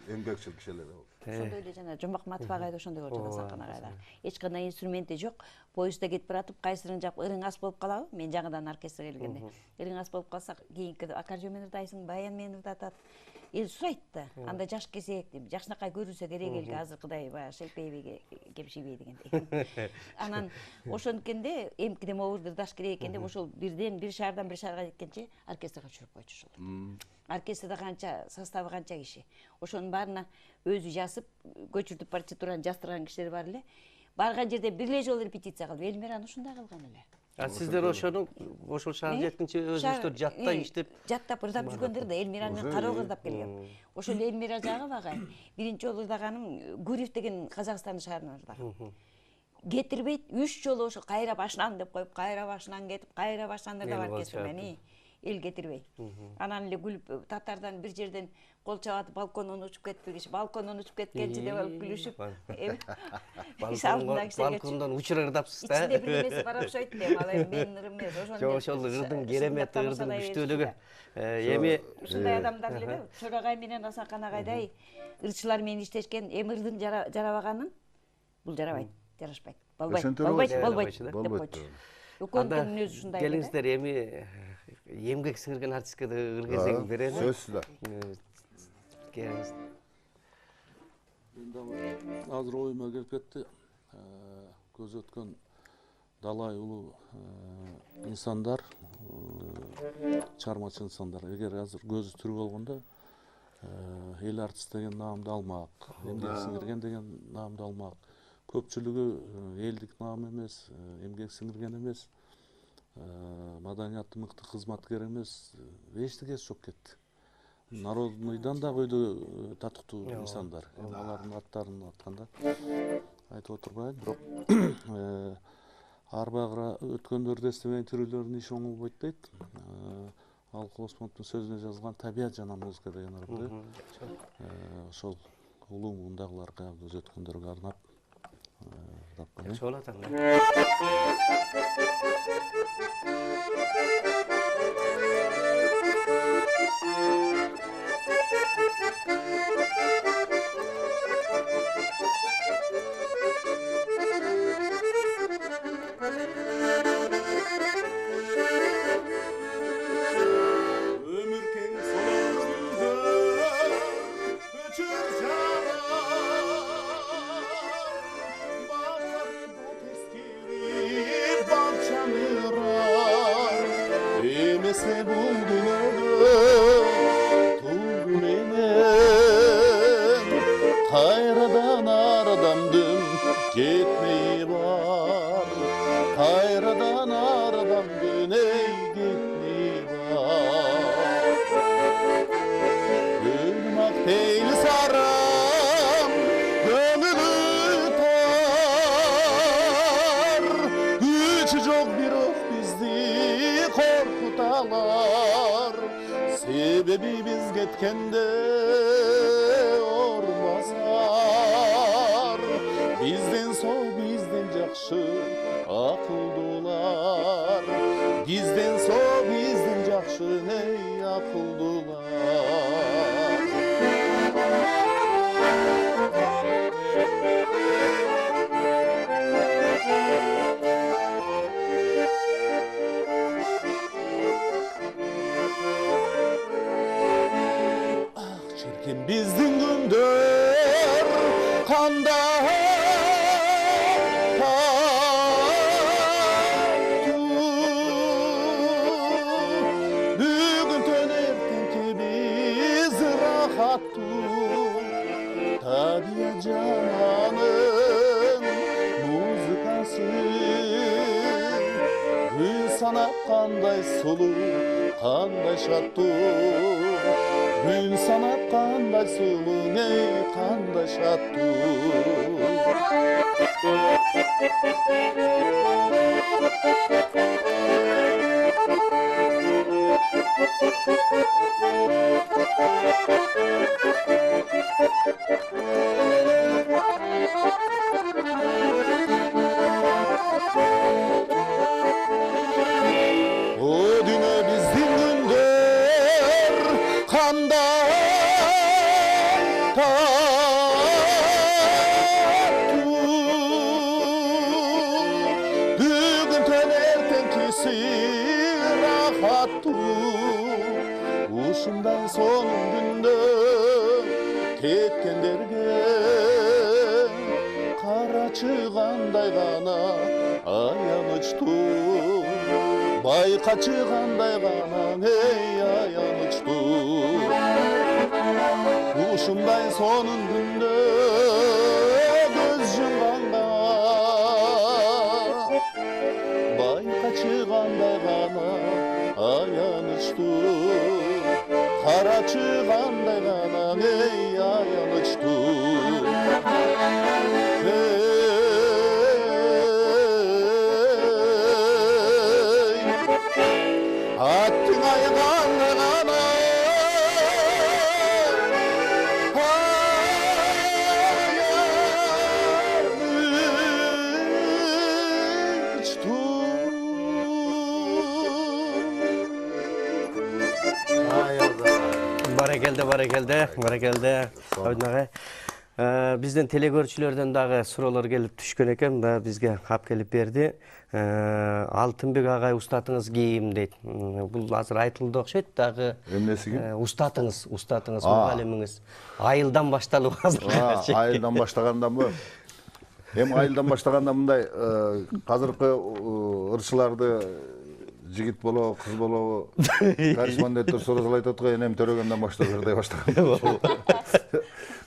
S3: эмгекчил кишилер болду.
S2: Ошондой эле жана Жомбак агай да ошондой болчу да, Сакан агай да. Эч кандай инструменти жок. Поездда кетип баратып, кайсырын жап ырың ас болуп калабы? Мен жаңыдан оркестрге келгенде. Ырың ас болуп калса, кийинки аккордеон менен ырдайсың, баян менен ырдатат. Эл сурайт да. Анда жаш кесек деп, жакшынакай көрүнсө керек элге, азыркыдай баягы шелпейбей, кепшибей дегендей. Анан ошонткенде эмкиде могурду ырдаш керек экен деп ошол бир шаардан бир шаарга жеткенче оркестрге түшүрүп койчу ошол. Оркестрде канча составы канча киши. Ошонун баарына өзү жазып, көчүртүп партитураны жаздырган кишилер бар эле. Барган жерде бир эле жолу репетиция кылып, Элмираны ушундай кылган эле.
S1: Сиздер ошол шаарга жеткенче өзүңүздөр жаттай иштеп,
S2: жаттап ырдап жүргөндөр да Элмира менен кароо ырдап келген. Ошол Элмира Жагып агай биринчи жолу ырдаганым Гурьев деген Казакстандын шаарынан ырдагам. Кетирбейт, 3 жолу ошо кайра башынан деп коюп, кайра башынан кетип, кайра башынан ырдап оркестр менен эл кетирбей. Анан эле күлүп, татардан бир жерден кол чабатып балкондон учуп кетти киши, балкондон учуп кеткенчи деп алып күлүшүп.
S1: Балкондон учур ырдапсыз да.
S2: Ичинде бир нерсе карап шойт деп, ал эми менин ырым эмес, ошондо.
S1: Ошол ырдын керемети, ырдын күчтүүлүгү. Эми
S2: ушундай адамдар эле да, Чорагай менен Асакан агайдай ырчылар менен иштешкен, эми ырдын жарабаганын бул жарабайт, жарашпайт. Болбойт деп койчу. Өкөнтүн өзү ушундай.
S1: Келиңиздер, эми эмгек сіңірген артистке да ыргезең берели.
S3: Сөзсүз да.
S1: Келиңиз.
S4: Азыр оюма келип кетти. Көз өткөн далай улуу инсандар, чармачы инсандар. Эгер азыр көзү тирүү болгондо эл артист деген наамды алмак, эмгек сиңирген деген наамды алмак. Көпчүлүгү элдик наам эмес, эмгек сиңирген эмес, маданияты мыкты кызматкер эмес, эчтегеси жок кетти. Народныйдан да көйдө татыктуу инсандар. Алардын аттарын атканда айтып отурбайм, бирок арбагыра өткөндөрдү эстебеген тирүүлөрдүн иши оңой болбойт дейт. Ал Осмоновдун сөзүнө жазылган табият жана музыка деген ырымды ошол улуу мундагыларга, көз өткөндөргө арнап
S1: Болот анда.
S4: Kayradan ardamdım gitmeyi var. Kayradan ardamdım ey gitmeyi var. Ölmek değil saram gönlü tar. Gücü çok bir of bizdi korkutalar. Sebebi biz getkende bizden soğ, bizden jakşı akıldılar. Bizden soğ, bizden jakşı ey akıldılar. Ah çirkin bizden gündür kanda. Tabiat cananın muzikası gün sana kanday sulu, kanday şattu. Gün sana kanday sulu, ey kanday şattu. сырахаттуу ушундай сонун күндө кеткендерге карачы кандай гана аянычтуу байкачы кандай гана эй аянычтуу ушундай сонун күндө көз жумганга байкачы кандай гана аянычтуу карачы кандай гана эй аянычтуу аттың айғаны ғана
S1: Баракелде. Абдин агай. Бизден телегөрчүлөрдөн дагы суроолор келип түшкөн экен, да бизге кап келип берди. Алтынбек агай устатыңыз кийим дейт. Бул азыр айтылды окшойт, дагы
S3: Эмнеси ким?
S1: устатыңыз, мугалимиңиз. Айылдан башталып азыр.
S3: Айылдан баштаганданбы? Эми айылдан баштаганда мындай азыркы ырчыларды жигит болобу, кыз болобу, корреспонденттер суроосул айтат го, энем төрөгөндөн баштап ырдай баштаган.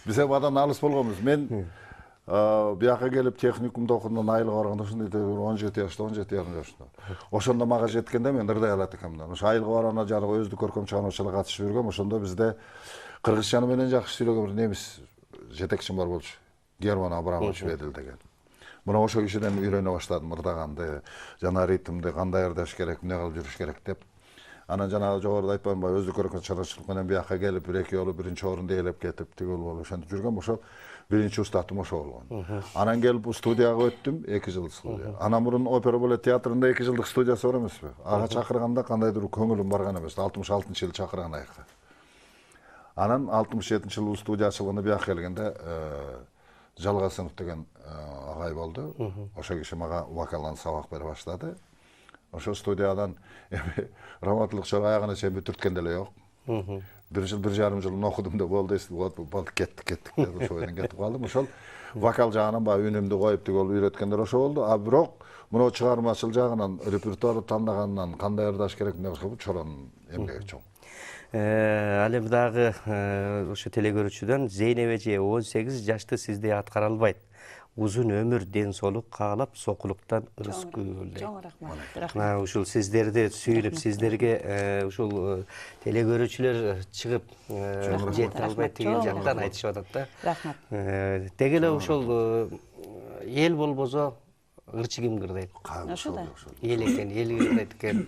S3: Биз эми адан алыс болгонбуз. Мен бияка келип техникумда окудум, айылга барганда ушундай 17 жашта, 17,5 жашта. Ошондо мага жеткенде мен ырдай алат экенмин. Ошо айылга барганда жанагы өздүк көркөм чыгармачылыкка катышып жүргөм. Ошондо бизде кыргызчаны менен жакшы сүйлөгөн бир немис жетекчим бар болчу. Герман Абрамович Ведел деген. Мына ошо кишиден үйрөнө баштадым ырдаганды, жана ритмди кандай ырдаш керек, эмне кылып жүрүш керек деп. Анан жанагы жогоруда айтпаймынбы, өздүк көркөм чыгармачылык менен бияка келип, бир-эки жолу биринчи орунду ээлеп кетип, тигил болуп ошентип жүргөм. Ошо биринчи устатым ошо болгон. Анан келип студияга өттүм, 2 жыл студия. Анан мурун опера балет театрында 2 жылдык студиясы бар эмеспи? Ага чакырганда кандайдыр көңүлүм барган эмес. 66-жылы чакырган айыкка. Анан 67-жылы студия ачылганда бияка келгенде Жалгасынов деген агай болду. Ошо киши мага вокалдан сабак бере баштады. Ошо студиядан эми раматылык чор аягына чейин бүтүрткөн деле жок. 1 жыл, 1,5 жыл окудум да болду, болду, кеттик деп ошо жерден кетип калдым. Ошол вокал жагынан баягы үнүмдү коюп тигил үйрөткөндөр ошо болду. А бирок мына чыгармачыл жагынан, репертуарды тандагандан кандай ырдаш керек деп чоронун эмгеги чоң.
S1: Ал эми дагы ошо телегөрүүчүдөн Зейнеп эже 18 жашты сизде аткара албайт. Узун өмүр, ден соолук каалап, сокулуктан ырыс күбөлдөйт.
S2: Чоң рахмат.
S1: Ушул сиздерди сүйлөп, сиздерге ушул телегөрүүчүлөр чыгып жете албайт деген жактан айтышып атат да.
S2: Рахмат.
S1: Деги эле ушул эл болбосо ырчы ким кырдайт?
S2: Ошо да.
S1: Эл экен, эл кырдайт экен.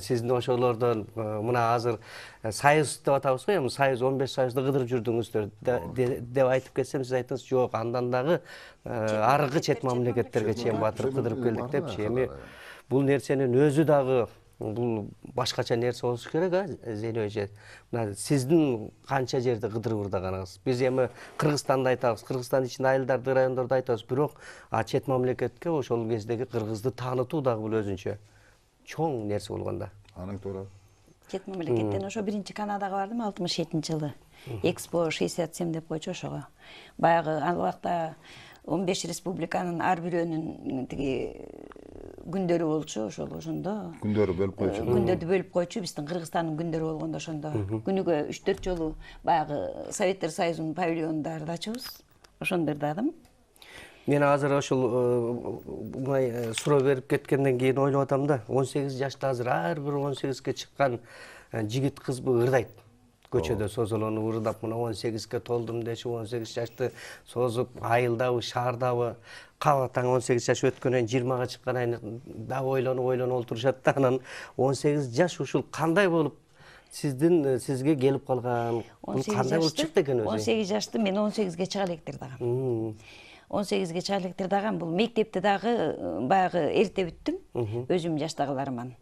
S1: Сиздин ошолордон мына азыр союз деп атабыз го, эми союз 15 союзду кыдырып жүрдүңүздөр деп айтып кетсем, сиз айттыңыз, жок, андан дагы аркы чет мамлекеттерге чейин батырып кыдырып келдик депчи. Эми бул нерсенин өзү дагы бул башкача нерсе болуш керек, Зейнеп эже. Мына сиздин канча жерде кыдырып ырдаганыңыз. Биз эми Кыргызстанды айтабыз, Кыргызстан ичинде айылдарды, райондорду айтабыз, бирок чет мамлекетке ошол кездеги кыргызды таанытуу дагы бул өзүнчө чоң нерсе болгондо.
S3: Аның туура.
S2: Чет мамлекеттен ошо биринчи Канадага бардым 67-жылы. Экспо 67 деп койчу ошого. Баягы ал убакта 15 республиканын ар бирөөнүн тиги күндөрү болчу, ошондо.
S3: Күндөрү бөлүп койчу.
S2: Күндөрдү бөлүп койчу, биздин Кыргызстандын күндөрү болгондо ошондо. Күнүгө 3-4 жолу баягы Советтер Союзунун павильонунда ырдачубуз. Ошондо ырдадым.
S1: Мен азыр ошол мындай суроо берип кеткенден кийин ойлоп атам да, 18 жашта азыр ар бир 18ге чыккан жигит кызбы ырдайт. Көчөдө созолонуп ырдап, мына 18ге толдум деши, 18 жашты созуп, айылдабы, шаардабы, кабатаң 18 жаш өткөндөн 20га чыккандан кийин да ойлонуп олтурушат да, анан 18 жаш ушул кандай болуп сизге келип калган? Кандай болуп чыкты экен өзү?
S2: 18 жашты мен 18ге чыга электир дагам. 18ге чыга электир дагам. Бул мектепти дагы баягы эрте бүттүм, өзүм жаштагыларыман.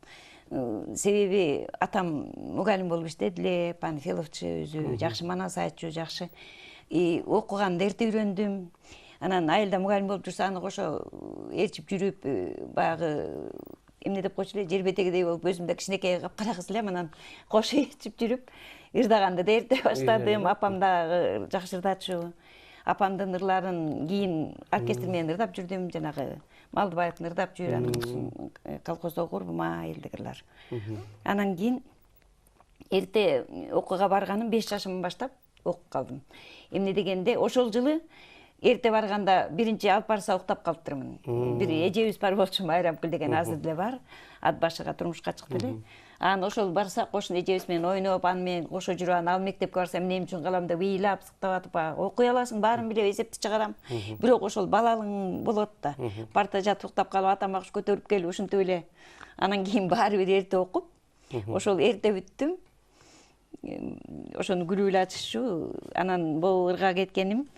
S2: Себеби атам мугалим болуп иштеди эле, Панфиловчу өзү жакшы манас айтчу, жакшы. Окуганды эрте үйрөндүм. Анан айылда мугалим болуп жүрсө аны кошо ээрчип жүрүп, баягы эмне деп койчу эле, жер бетегидей болуп өзүм да кичинекей капкара кыз элем, анан кош ээрчип жүрүп ырдаганды да эрте баштадым. Апам дагы жакшы ырдачу. Апамдын ырларын кийин оркестр менен ырдап жүрдүм, жанагы Малдыбаевдин ырдап жүр, анын колхозда курбума элдик ырлар. Анан кийин эрте окууга барганым 5 жашымдан баштап окуп калдым. Эмне дегенде ошол жылы эрте барганда биринчи алып барса уктап калыптырмын. Бир эжебиз бар болчу, Майрамкүл деген азыр деле бар. Ат башыга турмушка чыкты эле. Анан ошол барсак кошун эжебиз менен ойноп, аны менен кошо жүрүп, анан ал мектепке барсам эмне үчүн калам деп ыйлап, сыктап атып, окуй аласың, баарын билип эсепти чыгарам. Бирок ошол балалык болот да. Парта жатып уктап калып, атамак көтөрүп келип, ушинтип эле. Анан кийин баары бир эрте окуп, ошол эрте бүттүм. Ошону күлүп эле ачышчу. Анан могу ырга кеткеним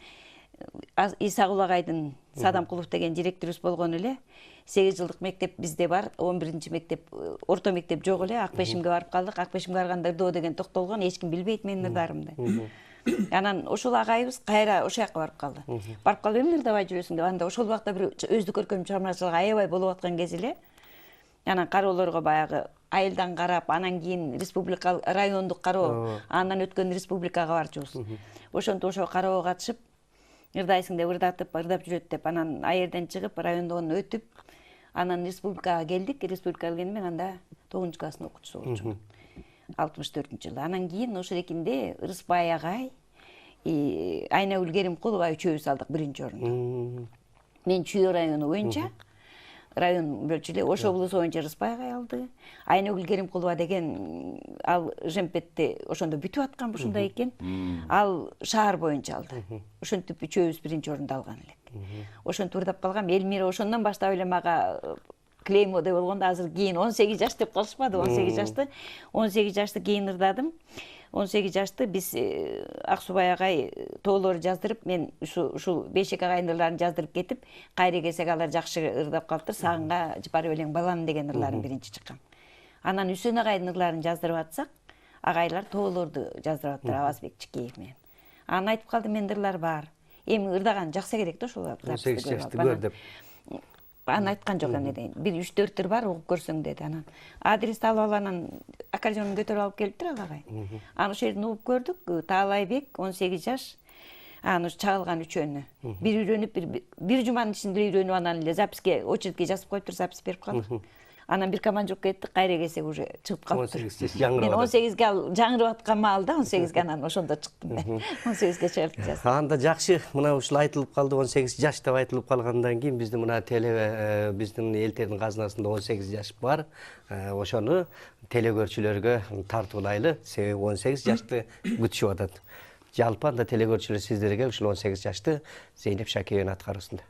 S2: Исагул агайдын Садамқулов деген директорубуз болгон эле. 8 жылдык мектеп бизде бар, 11-чи мектеп, орто мектеп жок эле. Акбешимге барып калдык. Акбешимге барганда ырдоо деген токтолгон, эч ким билбейт менин ырдарымды. Анан ошол агайыбыз кайра ошол жака барып калды. Барып калып эмне ырдабай жүрөсүң деп, анда ошол убакта бир өздүк көркөм чыгармачылык аябай болуп аткан кез эле. Анан кароолорго баягы айылдан карап, анан кийин республикалык, райондук кароо, андан өткөн республикага барчубуз. Ошентип ошо кароого катышып, ырдайсың деп ырдатып, ырдап жүрөт деп, анан аерден чыгып, райондон өтүп, анан республикага келдик. Республикага келгенде мен анда 9-класстын окуучусу болчумун. 64-жылы. Анан кийин ошерекинде Ырысбай агай, Айнагүл Керимкулова үчөөбүз алдык биринчи орунду. Мен Чүй району боюнча район бөлчү эле, ошо облус боюнча Ырысбай агай алды. Айнагүл Керимкулова деген ал Жемпетте ошондо бүтүп аткан ушундай экен. Ал шаар боюнча алды. Ошентип үчөөбүз биринчи орунду алган элек. Ошентип ырдап калгам. Элмира ошондон баштап эле мага клеймо деп болгондо, азыр кийин 18 жаш деп калышпады, 18 жашты. 18 жашты кийин ырдадым. 18 жашты биз Аксубай агай тоолору жаздырып, мен ушул Бейшек агайдын ырларын жаздырып кетип, кайра келсек алар жакшы ырдап калыптыр. Сагынга жыпарып элең балам деген ырларын биринчи чыккан. Анан Үсөн агайдын ырларын жаздырып атсак, агайлар тоолорду жаздырып аттыр, Абазбек Чикеев менен. Анан айтып калды, менде ырлар бар. Эми ырдаган жакса керек да ошол
S1: 18 жашты көр деп.
S2: Аны айткан жок эмне дейин. Бир 3-4 бар, угуп көрсөң деди. Анан адрести алып ал, анан аккордеонун көтөрүп алып келиптир ал агай. Аны ошол жерден угуп көрдүк. Таалайбек 18 жаш. Аны чагылган үчөөнү. Бир үйрөнүп, бир жуманын ичинде үйрөнүп, анан эле записке, очередке жазып коюптур, запись берип калдык. Анан бир командировка кеттик, кайра келсек уже чыгып калыптыр.
S1: 18 жаш жаңырып.
S2: Мен 18ге ал жаңырып аткан маалда 18ге анан ошондо чыктым мен. 18ге чыгып жаздым.
S1: Анда жакшы, мына ушул айтылып калды, 18 жаш деп айтылып калгандан кийин биздин мына биздин элтердин казынасында 18 жаш бар. Ошону телекөрчүлөргө тартуулайлы, себеби 18 жашты күтүшүп атат. Жалпы анда телекөрчүлөр сиздерге ушул 18 жашты Зейнеп Шакиеванын аткаруусунда.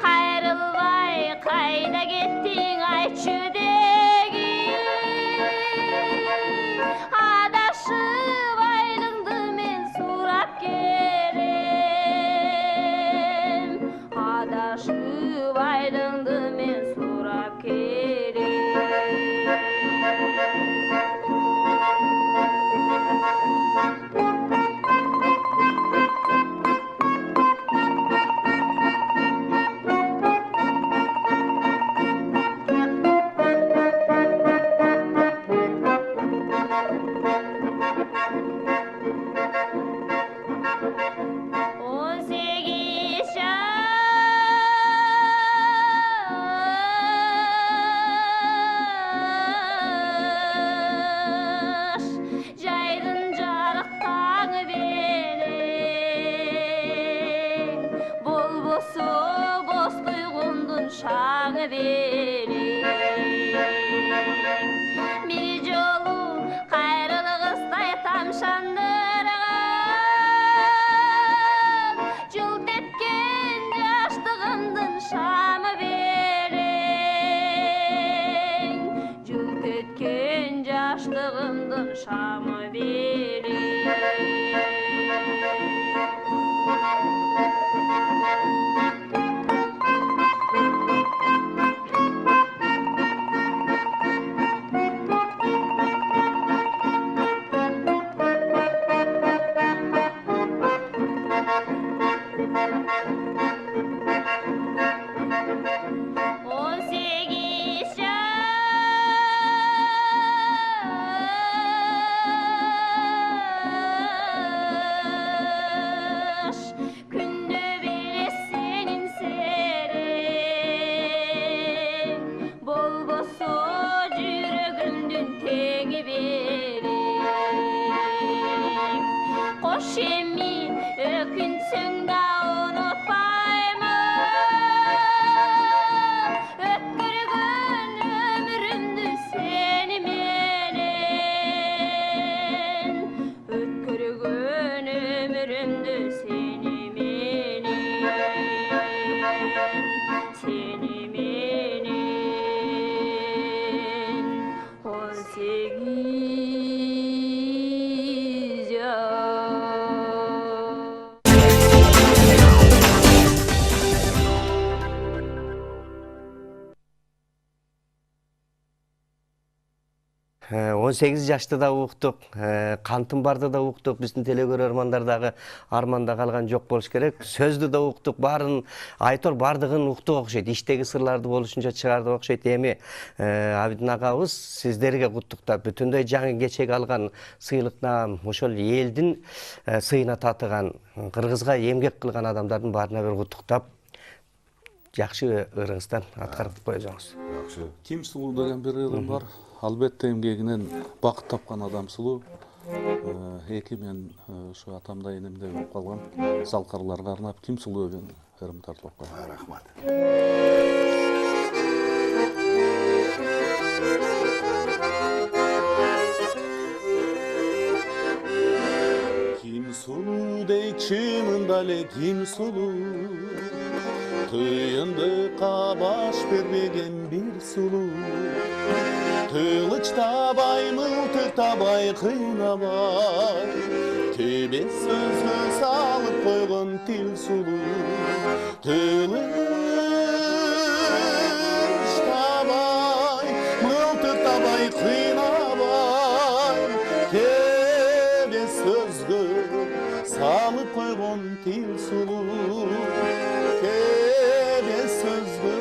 S5: Kayrılvay kayda gittin ayçı degi Adaşıp aylındı men surap kerem Adaşıp aylındı men surap kerem şamı vereyim. Bir jolu kayrılı kızday tamşandırgın, cult etken yaşlığımdın şamı vereyim. Cult etken yaşlığımdın şamı vereyim. On sekiz yaş, günde bile senin serin, bolboso yüreğimdün teği verin. Koş emi ökünsün da unutmayma, ötkürgün ömrümdü seni menen, ötkürgün ömrümdü seni menen, seni menen. 18 yaş.
S1: 18 жашта да уктук, кантым барда да уктук, биздин телегөрөрмандардагы арманда калган жок болуш керек. Сөздү да уктук, баарын Айтор бардыгын уктук окшойт, иштеги сырларды болушунча чыгарды окшойт. Эми Абидин агабыз сиздерге куттуктап, бүтүндөй жаңы кечеге алган сыйлыкна ошол элдин сыйына татыган, кыргызга эмгек кылган адамдардын баарына бир куттуктап, жакшы ырыңыздан аткарып коесоңуз.
S3: Жақсы.
S4: Ким Сулуу деген бир ырым бар. Албетте эмгегинен бакыт тапкан адам Сулуу. Эки мен ушу атамда энемде болуп калган залкарларга арнап Ким Сулуу деген ырым тартылып коём.
S3: Рахмат.
S4: Ким Сулуу дейт чынында эле Ким Сулуу, тыйындыкка баш бербеген бир сулуу. Кылыч табай, мылтык табай, кыйнабай, төбес сөзгө салып койгон тил сулуу. Кылыч табай, мылтык табай, кыйнабай, төбес сөзгө салып койгон тил сулуу. Төбес сөзгө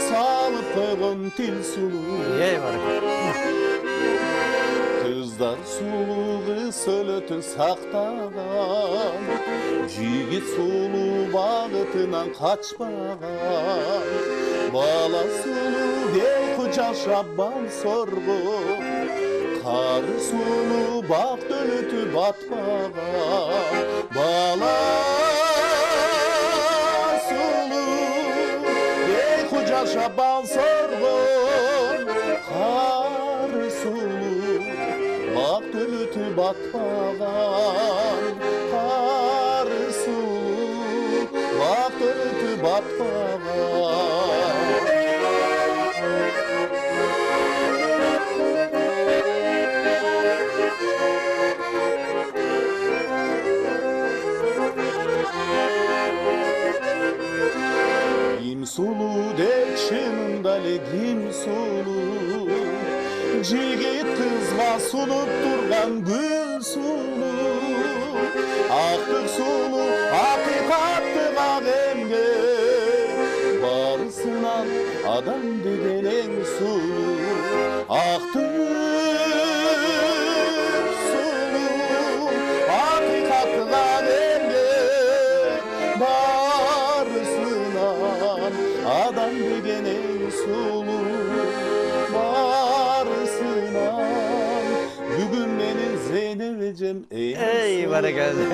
S4: салып койгон тил сулуу. Кыздар сулуу, кыз сөлөтү сактаган, жигит сулуу багытынан качпаган. Бала сулуу, бейку жашап бал соргон, кары сулуу, бак дөлөтү батпаган. Бала сулуу, бейку жашап бал соргон, кары сулуу, бак дөлөтү батпаган. Кары сулуу, бак дөлөтү батпаган. Ким Сулуу деп чынында эле Ким Сулуу, жигит кызга сунуп турган гүл сулуу. Актык сулуу, акыйкаттык ак эмгек, барысынан адам деген эң сулуу. Актык сулуу, акыйкаттык ак эмгек, барысынан адам деген эң сулуу. Барысынан бүгүн менин Зейнеп эжем эң
S1: Ey баракалла.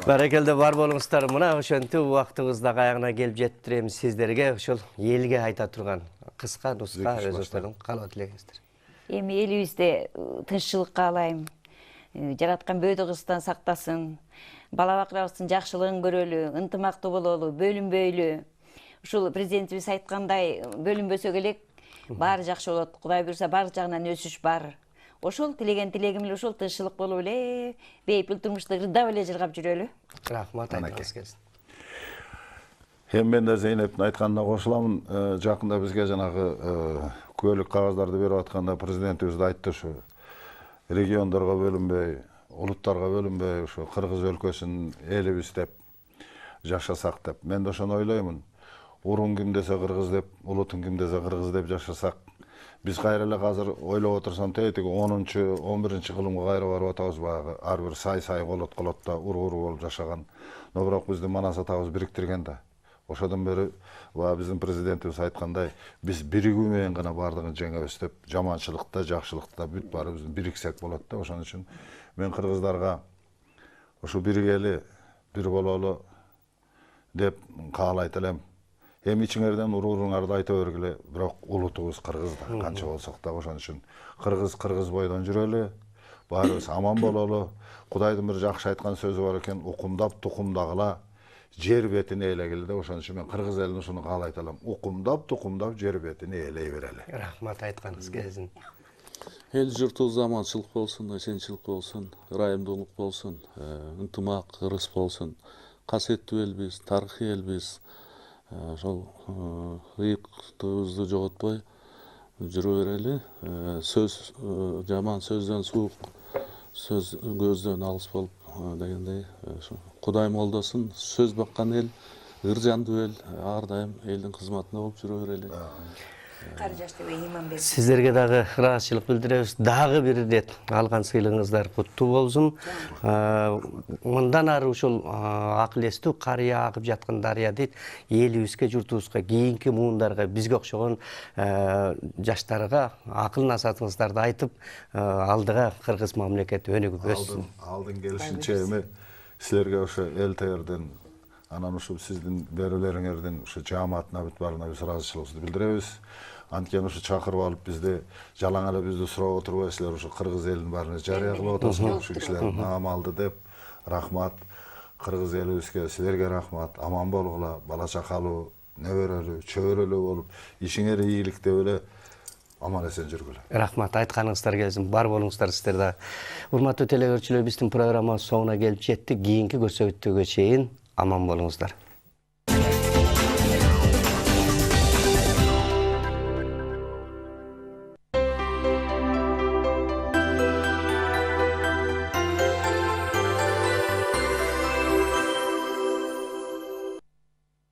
S1: Баракелде бар болуңуздар. Мына ошентип убактыбыз да аягына келип жетип сиздерге ошол элге айта турган кыска нуска өзүңүздөрдүн каалоо тилегиңиздер.
S2: Эми элибизде тынччылык каалайм. Жараткан бөөдө кыздан сактасын. Бала бакырабыздын жакшылыгын көрөлү, ынтымактуу бололу, бөлүнбөйлү. Ушул президентибиз айткандай, бөлүнбөсөк элек баары жакшы болот. Кудай буйрса баары жагынан өсүш бар. Ошол тилеген тилегим эле ошол тынччылык болуп эле, бейпил турмушта ырдап эле жыргап жүрөлү.
S1: Рахмат, айтыңыз келсин.
S3: Эми мен да Зейнептин айтканына кошуламын. Жакында бизге жанагы күбөлүк кагаздарды берип атканда президентибиз да айтты, ушу региондорго бөлүнбөй, улуттарга бөлүнбөй, ушу Кыргыз өлкөсүн элибиз деп жашасак деп. Мен да ошону ойлоймун. Урун ким десе кыргыз деп, улутун ким десе кыргыз деп жашасак, биз кайра эле азыр ойлоп отурсам тетиги 10-11 кылымга кайра барып атабыз, баягы ар бир сай колотта урур болуп жашаган. Но бирок биздин манас атабыз бириктирген да. Ошодон бери биздин президентибиз айткандай, биз биригүү менен гана бардыгын жеңебиз деп, жаманчылыкта, жакшылыкта бүт баарыбыз бириксек болот да. Ошон үчүн мен кыргыздарга ушу биригели, бир бололу деп каалайт элем. Эми ичиңерден уруруңарды айта бергиле, бирок улутубуз кыргыз да, канча болсок да. Ошон үчүн кыргыз бойдон жүрөлү, баарыбыз аман бололу. Кудайдын бир жакшы айткан сөзү бар экен, укумдап тукумдагыла, жер бетин ээлегиле деп. Ошон үчүн мен кыргыз элине ушуну каалайт элем. Укумдап жер бетин ээлей берели.
S1: Рахмат, айтканыңыз келсин.
S4: Эл журтубузда аманчылык болсун, эсенчилик болсун, ырайымдуулук болсун, ынтымак, ырыс болсун. Касиеттүү элбиз, тарыхый элбиз. Ошол ыйыктыгыбызды жоготпой жүрө берели. Сөз жаман сөздөн суук, сөз көздөн алыс болуп дегендей, Кудай молдосун, сөз баккан эл, ыр жандуу эл ар дайым элдин кызматында болуп жүрө берели.
S2: Кары жаштабай иман берсин.
S1: Сиздерге дагы ыраазычылык билдиребиз. Дагы бир ирет алган сыйлыгыңыздар куттуу болсун. Мындан ары ушул акыл эстүү карыя агып жаткан дарыя дейт, элибизге, журтубузга, кийинки муундарга, бизге окшогон жаштарга акыл насаатыңыздарды айтып, алдыга кыргыз мамлекети өнүгүп өссүн.
S3: Алдын келишинче эми силерге ошо ЛТРден, анан ушу сиздин берүүлөрүңөрдүн ушу жааматына бүт баарына биз ыраазычылыгыбызды билдиребиз. Анткени ушу чакырып алып бизди жалаң эле бизди сурап отурбай, силер ушу кыргыз элинин баарына жарыя кылып атасыңар, ушу кишилер наамалды деп. Рахмат. Кыргыз элибизге, силерге рахмат. Аман болгула, бала чакалуу, неберелүү, чөбөрөлүү болуп, ишиңер ийгилик деп эле аман эсен жүргүлө.
S1: Рахмат, айтканыңыздар келсин. Бар болуңуздар сиздер да. Урматтуу телегөрүүчүлөр, биздин программабыз соңуна келип жетти. Кийинки көрсөтүүгө чейин аман болуңуздар.